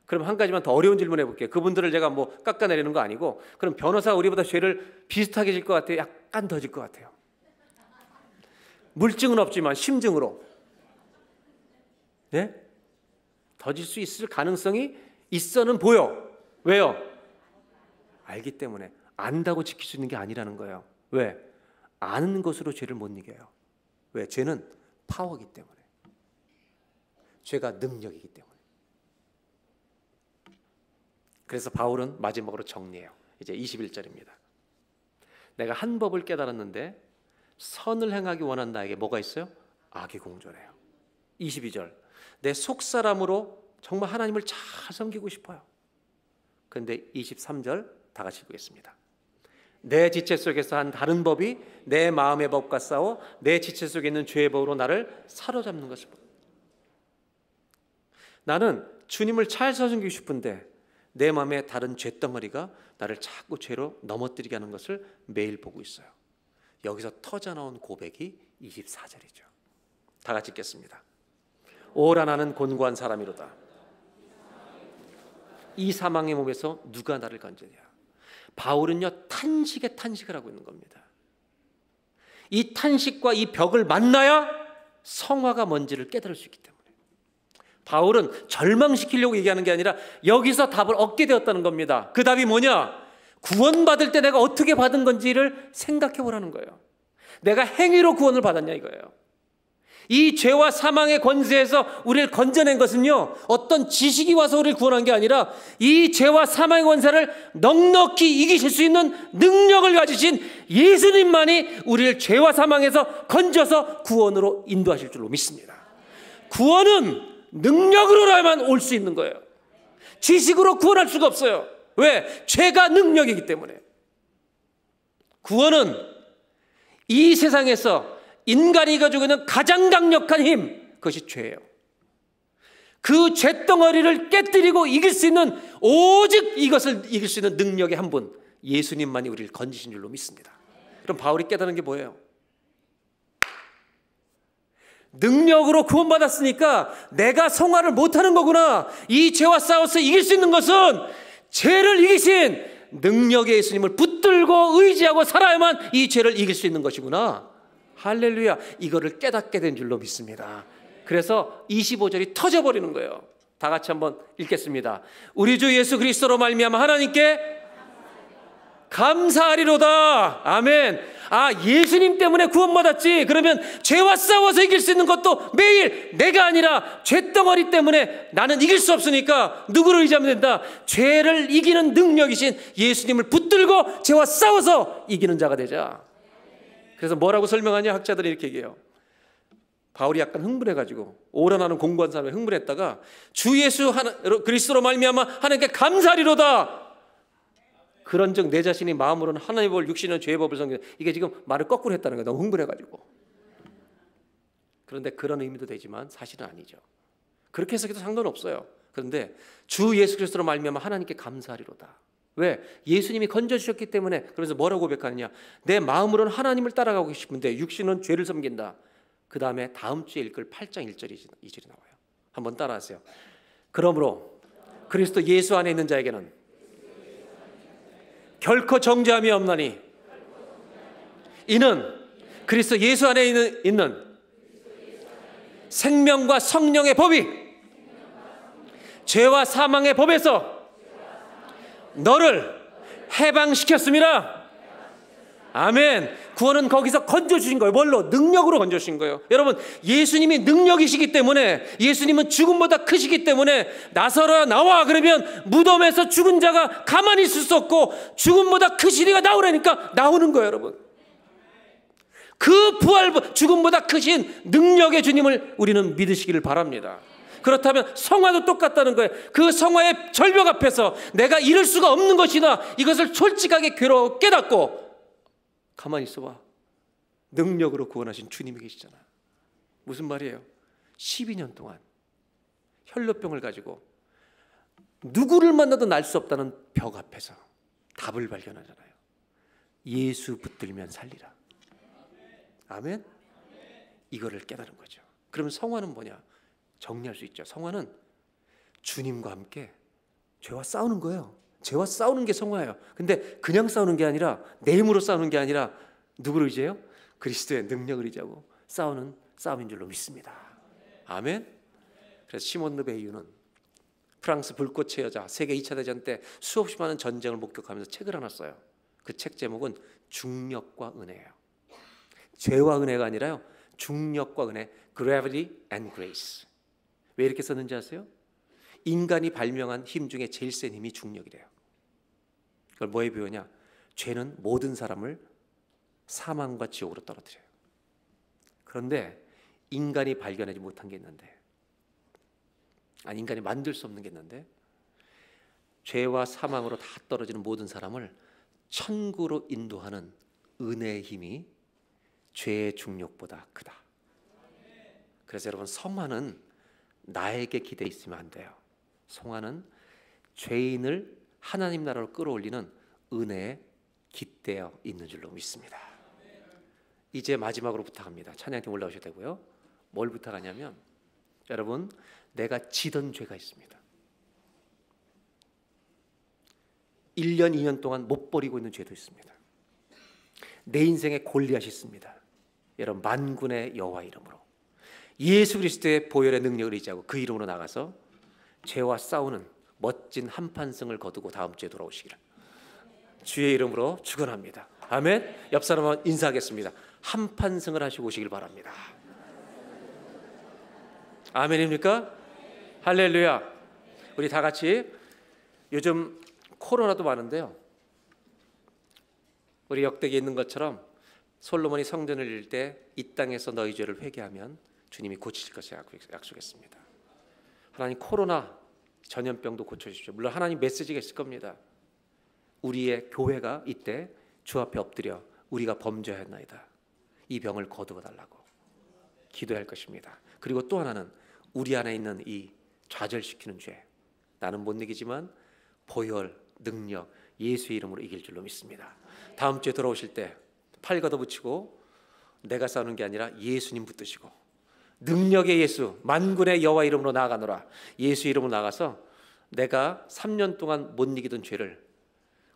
그럼 한 가지만 더 어려운 질문 해볼게요. 그분들을 제가 뭐 깎아내리는 거 아니고, 그럼 변호사가 우리보다 죄를 비슷하게 질 것 같아요? 약간 더 질 것 같아요? 물증은 없지만 심증으로, 네? 더 질 수 있을 가능성이 있어는 보여. 왜요? 알기 때문에. 안다고 지킬 수 있는 게 아니라는 거예요. 왜? 아는 것으로 죄를 못 이겨요. 왜? 죄는 파워이기 때문에. 죄가 능력이기 때문에. 그래서 바울은 마지막으로 정리해요. 이제 21절입니다. 내가 한 법을 깨달았는데 선을 행하기 원한 나에게 뭐가 있어요? 악이 공존해요. 22절. 내 속사람으로 정말 하나님을 잘 섬기고 싶어요. 그런데 23절 다 같이 보겠습니다. 내 지체 속에서 한 다른 법이 내 마음의 법과 싸워 내 지체 속에 있는 죄의 법으로 나를 사로잡는 것을 봅니다. 나는 주님을 잘 섬기고 싶은데 내 마음에 다른 죄덩어리가 나를 자꾸 죄로 넘어뜨리게 하는 것을 매일 보고 있어요. 여기서 터져나온 고백이 24절이죠. 다 같이 읽겠습니다. 오라 나는 곤고한 사람이로다. 이 사망의 몸에서 누가 나를 건지냐. 바울은요 탄식에 탄식을 하고 있는 겁니다. 이 탄식과 이 벽을 만나야 성화가 뭔지를 깨달을 수 있기 때문에. 바울은 절망시키려고 얘기하는 게 아니라 여기서 답을 얻게 되었다는 겁니다. 그 답이 뭐냐? 구원받을 때 내가 어떻게 받은 건지를 생각해 보라는 거예요. 내가 행위로 구원을 받았냐 이거예요. 이 죄와 사망의 권세에서 우리를 건져낸 것은요 어떤 지식이 와서 우리를 구원한 게 아니라 이 죄와 사망의 권세를 넉넉히 이기실 수 있는 능력을 가지신 예수님만이 우리를 죄와 사망에서 건져서 구원으로 인도하실 줄로 믿습니다. 구원은 능력으로라만 올 수 있는 거예요. 지식으로 구원할 수가 없어요. 왜? 죄가 능력이기 때문에. 구원은 이 세상에서 인간이 가지고 있는 가장 강력한 힘, 그것이 죄예요. 그 죄덩어리를 깨뜨리고 이길 수 있는, 오직 이것을 이길 수 있는 능력의 한 분, 예수님만이 우리를 건지신 줄로 믿습니다. 그럼 바울이 깨달은 게 뭐예요? 능력으로 구원받았으니까 내가 성화를 못하는 거구나. 이 죄와 싸워서 이길 수 있는 것은 죄를 이기신 능력의 예수님을 붙들고 의지하고 살아야만 이 죄를 이길 수 있는 것이구나. 할렐루야. 이거를 깨닫게 된 줄로 믿습니다. 그래서 25절이 터져버리는 거예요. 다 같이 한번 읽겠습니다. 우리 주 예수 그리스도로 말미암아 하나님께 감사하리로다. 아멘. 예수님 때문에 구원받았지. 그러면 죄와 싸워서 이길 수 있는 것도 매일 내가 아니라 죄덩어리 때문에 나는 이길 수 없으니까 누구를 의지하면 된다? 죄를 이기는 능력이신 예수님을 붙들고 죄와 싸워서 이기는 자가 되자. 그래서 뭐라고 설명하냐? 학자들이 이렇게 얘기해요. 바울이 약간 흥분해가지고 오라나는 공부한 사람이 흥분했다가 주 예수 그리스도로 말미암아 하나님께 감사하리로다. 그런즉 내 자신이 마음으로는 하나님의 법을 육신은 죄의 법을 섬기는, 이게 지금 말을 거꾸로 했다는 거예요. 너무 흥분해가지고. 그런데 그런 의미도 되지만 사실은 아니죠. 그렇게 해석해도 상관없어요. 그런데 주 예수 그리스도로 말미암아 하나님께 감사하리로다. 왜? 예수님이 건져주셨기 때문에. 그래서 뭐라고 고백하느냐? 내 마음으로는 하나님을 따라가고 싶은데 육신은 죄를 섬긴다. 그 다음에 다음 주에 읽을 8장 1절이 2절이 나와요. 한번 따라하세요. 그러므로 그리스도 예수 안에 있는 자에게는 결코 정죄함이 없나니 이는 그리스도 예수 안에 있는 생명과 성령의 법이 죄와 사망의 법에서 너를 해방시켰습니다. 아멘. 구원은 거기서 건져주신 거예요. 뭘로? 능력으로 건져주신 거예요. 여러분, 예수님이 능력이시기 때문에, 예수님은 죽음보다 크시기 때문에 나서라 나와 그러면 무덤에서 죽은 자가 가만히 있을 수 없고 죽음보다 크신 이가 나오라니까 나오는 거예요. 여러분, 그 부활, 죽음보다 크신 능력의 주님을 우리는 믿으시기를 바랍니다. 그렇다면 성화도 똑같다는 거예요. 그 성화의 절벽 앞에서 내가 이룰 수가 없는 것이다, 이것을 솔직하게 깨닫고 가만히 있어봐. 능력으로 구원하신 주님이 계시잖아. 무슨 말이에요? 12년 동안 혈루병을 가지고 누구를 만나도 날 수 없다는 벽 앞에서 답을 발견하잖아요. 예수 붙들면 살리라. 아멘? 이거를 깨달은 거죠. 그러면 성화는 뭐냐? 정리할 수 있죠. 성화는 주님과 함께 죄와 싸우는 거예요. 죄와 싸우는 게 성화예요. 근데 그냥 싸우는 게 아니라, 내 힘으로 싸우는 게 아니라 누구를 의지해요? 그리스도의 능력을 의지하고 싸우는 싸움인 줄로 믿습니다. 아멘. 그래서 시몬 르베이유는 프랑스 불꽃의 여자, 세계 2차 대전 때 수없이 많은 전쟁을 목격하면서 책을 하나 써요. 그 책 제목은 중력과 은혜예요. 죄와 은혜가 아니라요, 중력과 은혜, Gravity and Grace. 왜 이렇게 썼는지 아세요? 인간이 발명한 힘 중에 제일 센 힘이 중력이래요. 그걸 뭐에 비유하냐? 죄는 모든 사람을 사망과 지옥으로 떨어뜨려요. 그런데 인간이 발견하지 못한 게 있는데, 인간이 만들 수 없는 게 있는데, 죄와 사망으로 다 떨어지는 모든 사람을 천국으로 인도하는 은혜의 힘이 죄의 중력보다 크다. 그래서 여러분, 성화는 나에게 기대 있으면 안 돼요. 성화는 죄인을 하나님 나라로 끌어올리는 은혜에 깃대어 있는 줄로 믿습니다. 이제 마지막으로 부탁합니다. 찬양팀 올라오셔야 되고요. 뭘 부탁하냐면, 여러분, 내가 지던 죄가 있습니다. 1년, 2년 동안 못 버리고 있는 죄도 있습니다. 내 인생에 골리앗이 있습니다. 여러분, 만군의 여호와 이름으로, 예수 그리스도의 보혈의 능력을 의지하고 그 이름으로 나가서 죄와 싸우는 멋진 한판승을 거두고 다음 주에 돌아오시기를 주의 이름으로 축원합니다. 아멘. 옆 사람과 인사하겠습니다. 한판승을 하시고 오시길 바랍니다. 아멘입니까? 할렐루야. 우리 다 같이, 요즘 코로나도 많은데요, 우리 역대기에 있는 것처럼 솔로몬이 성전을 이룰 때 이 땅에서 너희 죄를 회개하면 주님이 고치실 것을 약속했습니다. 하나님, 코로나 전염병도 고쳐주십시오. 물론 하나님 메시지가 있을 겁니다. 우리의 교회가 이때 주 앞에 엎드려 우리가 범죄하였나이다, 이 병을 거두어 달라고 기도할 것입니다. 그리고 또 하나는 우리 안에 있는 이 좌절시키는 죄, 나는 못 이기지만 보혈, 능력, 예수의 이름으로 이길 줄로 믿습니다. 다음 주에 돌아오실 때 팔 걷어붙이고 내가 싸우는 게 아니라 예수님 붙드시고 능력의 예수, 만군의 여호와 이름으로 나아가노라, 예수 이름으로 나가서 내가 3년 동안 못 이기던 죄를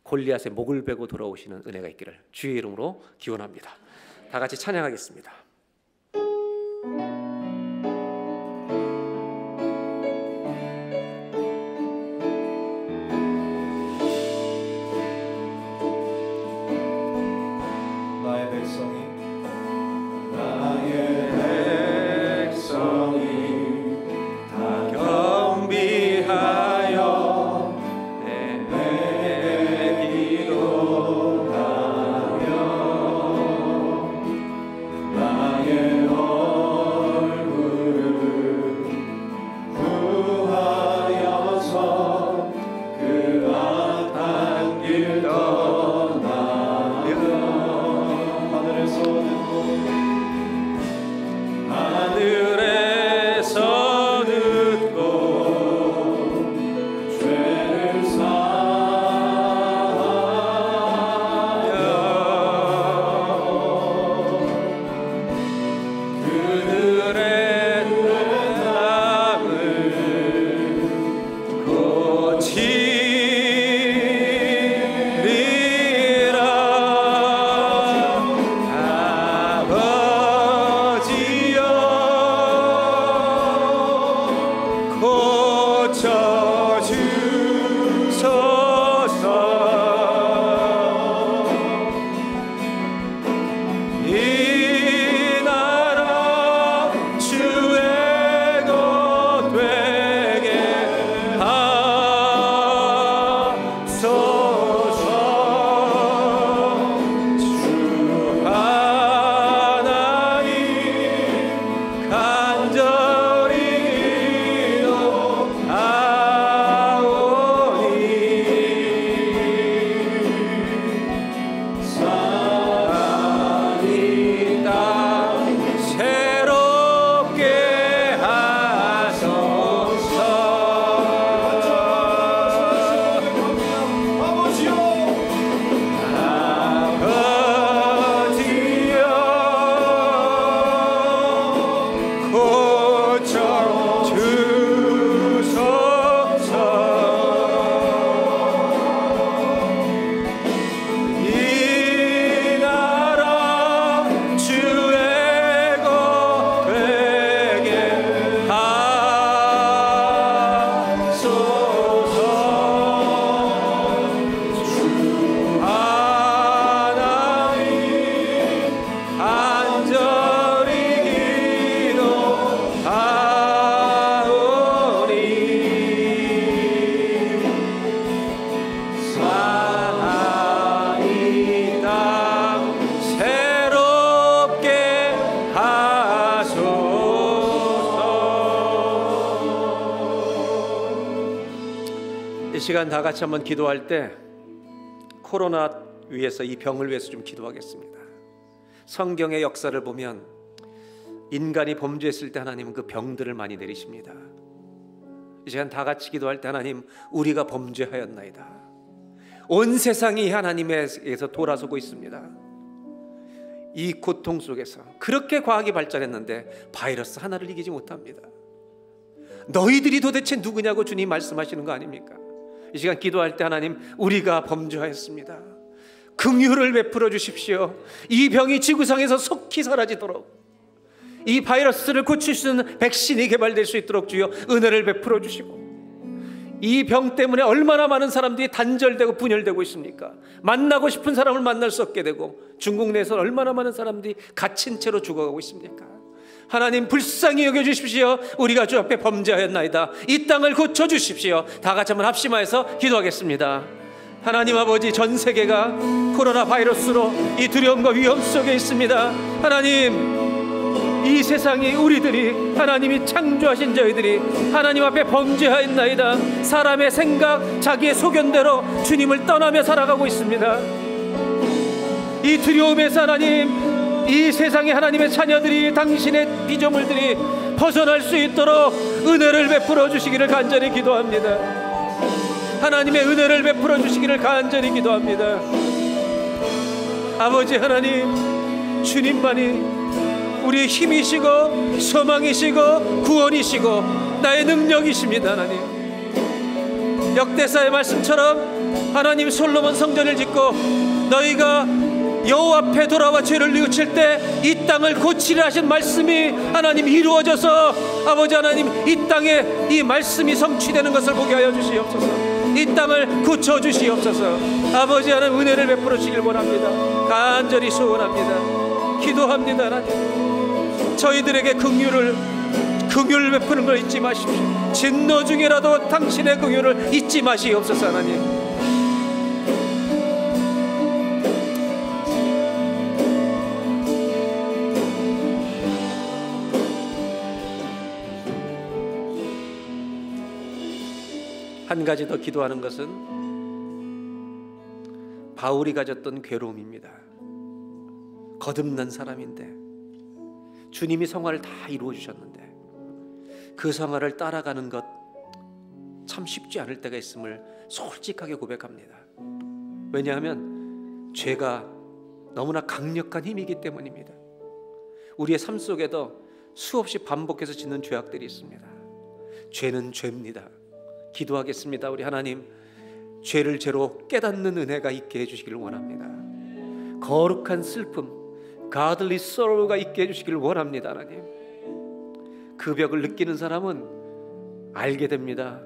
골리앗의 목을 베고 돌아오시는 은혜가 있기를 주의 이름으로 기원합니다. 다 같이 찬양하겠습니다. 이 시간 다 같이 한번 기도할 때 코로나 위해서, 이 병을 위해서 좀 기도하겠습니다. 성경의 역사를 보면 인간이 범죄했을 때 하나님은 그 병들을 많이 내리십니다. 이 시간 다 같이 기도할 때 하나님, 우리가 범죄하였나이다. 온 세상이 하나님에게서 돌아서고 있습니다. 이 고통 속에서 그렇게 과학이 발전했는데 바이러스 하나를 이기지 못합니다. 너희들이 도대체 누구냐고 주님 말씀하시는 거 아닙니까? 이 시간 기도할 때 하나님, 우리가 범죄하였습니다. 긍휼을 베풀어 주십시오. 이 병이 지구상에서 속히 사라지도록, 이 바이러스를 고칠 수 있는 백신이 개발될 수 있도록 주여 은혜를 베풀어 주시고, 이 병 때문에 얼마나 많은 사람들이 단절되고 분열되고 있습니까? 만나고 싶은 사람을 만날 수 없게 되고, 중국 내에서 얼마나 많은 사람들이 갇힌 채로 죽어가고 있습니까? 하나님, 불쌍히 여겨주십시오. 우리가 주 앞에 범죄하였나이다. 이 땅을 고쳐주십시오. 다 같이 한번 합심하여서 기도하겠습니다. 하나님 아버지, 전 세계가 코로나 바이러스로 이 두려움과 위험 속에 있습니다. 하나님, 이 세상이, 우리들이, 하나님이 창조하신 저희들이 하나님 앞에 범죄하였나이다. 사람의 생각, 자기의 소견대로 주님을 떠나며 살아가고 있습니다. 이 두려움에서 하나님, 이 세상의 하나님의 자녀들이, 당신의 피조물들이 벗어날 수 있도록 은혜를 베풀어 주시기를 간절히 기도합니다. 하나님의 은혜를 베풀어 주시기를 간절히 기도합니다. 아버지 하나님, 주님만이 우리의 힘이시고 소망이시고 구원이시고 나의 능력이십니다. 하나님, 역대사의 말씀처럼 하나님 솔로몬 성전을 짓고 너희가 여호와 앞에 돌아와 죄를 뉘우칠 때 이 땅을 고치려 하신 말씀이 하나님 이루어져서, 아버지 하나님, 이 땅에 이 말씀이 성취되는 것을 보게 하여 주시옵소서. 이 땅을 고쳐주시옵소서. 아버지 하나님, 은혜를 베풀어 주시길 원합니다. 간절히 소원합니다. 기도합니다. 하나님, 저희들에게 긍휼을 베푸는 걸 잊지 마십시오. 진노 중에라도 당신의 긍휼을 잊지 마시옵소서. 하나님, 한 가지 더 기도하는 것은 바울이 가졌던 괴로움입니다. 거듭난 사람인데 주님이 성화를 다 이루어 주셨는데 그 성화를 따라가는 것 참 쉽지 않을 때가 있음을 솔직하게 고백합니다. 왜냐하면 죄가 너무나 강력한 힘이기 때문입니다. 우리의 삶 속에도 수없이 반복해서 짓는 죄악들이 있습니다. 죄는 죄입니다. 기도하겠습니다. 우리 하나님, 죄를 죄로 깨닫는 은혜가 있게 해주시기를 원합니다. 거룩한 슬픔, godly sorrow가 있게 해주시기를 원합니다. 하나님, 그 벽을 느끼는 사람은 알게 됩니다.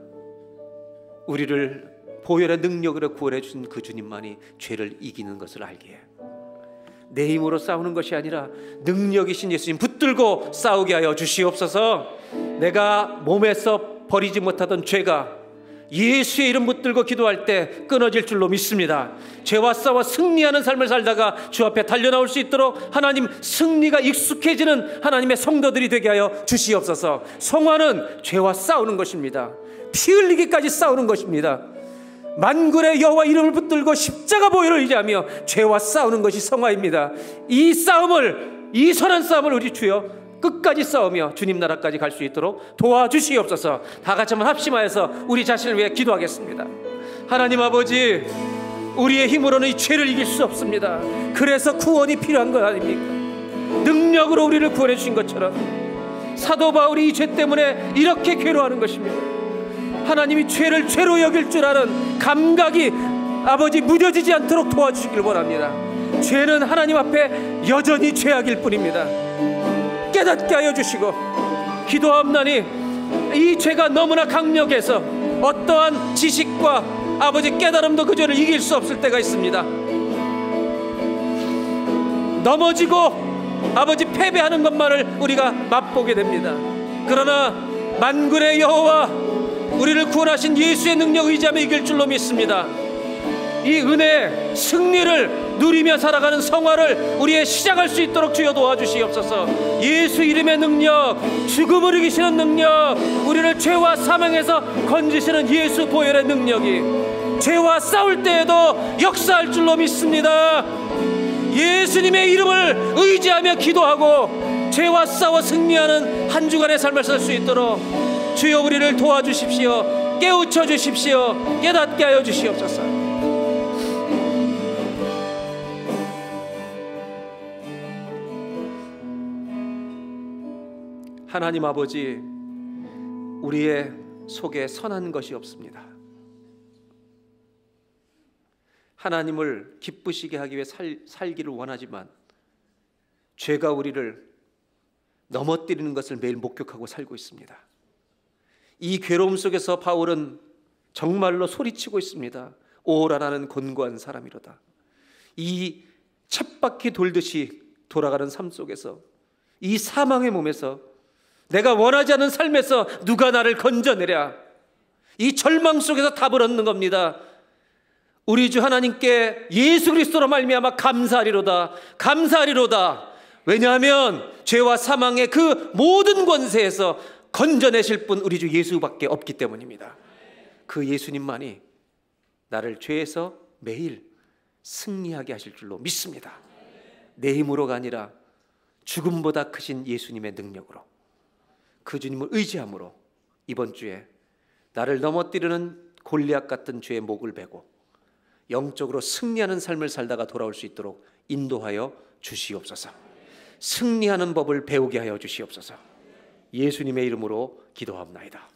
우리를 보혈의 능력으로 구원해 주신 그 주님만이 죄를 이기는 것을 알게 해요. 내 힘으로 싸우는 것이 아니라 능력이신 예수님 붙들고 싸우게 하여 주시옵소서. 내가 몸에서 버리지 못하던 죄가 예수의 이름 붙들고 기도할 때 끊어질 줄로 믿습니다. 죄와 싸워 승리하는 삶을 살다가 주 앞에 달려나올 수 있도록 하나님, 승리가 익숙해지는 하나님의 성도들이 되게 하여 주시옵소서. 성화는 죄와 싸우는 것입니다. 피 흘리기까지 싸우는 것입니다. 만군의 여호와 이름을 붙들고 십자가 보혈을 의지하며 죄와 싸우는 것이 성화입니다. 이 싸움을, 이 선한 싸움을 우리 주여 끝까지 싸우며 주님 나라까지 갈 수 있도록 도와주시옵소서. 다 같이 한번 합심하여서 우리 자신을 위해 기도하겠습니다. 하나님 아버지, 우리의 힘으로는 이 죄를 이길 수 없습니다. 그래서 구원이 필요한 것 아닙니까? 능력으로 우리를 구원해 주신 것처럼 사도 바울이 이 죄 때문에 이렇게 괴로워하는 것입니다. 하나님이 죄를 죄로 여길 줄 아는 감각이 아버지 무뎌지지 않도록 도와주시길 원합니다. 죄는 하나님 앞에 여전히 죄악일 뿐입니다. 깨닫게 하여 주시고, 기도하옵나니 이 죄가 너무나 강력해서 어떠한 지식과 아버지 깨달음도 그 죄를 이길 수 없을 때가 있습니다. 넘어지고 아버지 패배하는 것만을 우리가 맛보게 됩니다. 그러나 만군의 여호와 우리를 구원하신 예수의 능력 의지하며 이길 줄로 믿습니다. 이 은혜, 승리를 누리며 살아가는 성화를 우리의 시작할 수 있도록 주여 도와주시옵소서. 예수 이름의 능력, 죽음을 이기시는 능력, 우리를 죄와 사망에서 건지시는 예수 보혈의 능력이 죄와 싸울 때에도 역사할 줄로 믿습니다. 예수님의 이름을 의지하며 기도하고 죄와 싸워 승리하는 한 주간의 삶을 살 수 있도록 주여 우리를 도와주십시오. 깨우쳐 주십시오. 깨닫게 하여 주시옵소서. 하나님 아버지, 우리의 속에 선한 것이 없습니다. 하나님을 기쁘시게 하기 위해 살기를 원하지만 죄가 우리를 넘어뜨리는 것을 매일 목격하고 살고 있습니다. 이 괴로움 속에서 바울은 정말로 소리치고 있습니다. 오라 나는 곤고한 사람이로다. 이 쳇바퀴 돌듯이 돌아가는 삶 속에서, 이 사망의 몸에서, 내가 원하지 않는 삶에서 누가 나를 건져내랴, 이 절망 속에서 답을 얻는 겁니다. 우리 주 하나님께 예수 그리스도로 말미암아 감사하리로다. 감사하리로다. 왜냐하면 죄와 사망의 그 모든 권세에서 건져내실 분 우리 주 예수밖에 없기 때문입니다. 그 예수님만이 나를 죄에서 매일 승리하게 하실 줄로 믿습니다. 내 힘으로가 아니라 죽음보다 크신 예수님의 능력으로, 그 주님을 의지함으로 이번 주에 나를 넘어뜨리는 골리앗 같은 죄의 목을 베고 영적으로 승리하는 삶을 살다가 돌아올 수 있도록 인도하여 주시옵소서. 승리하는 법을 배우게 하여 주시옵소서. 예수님의 이름으로 기도합나이다.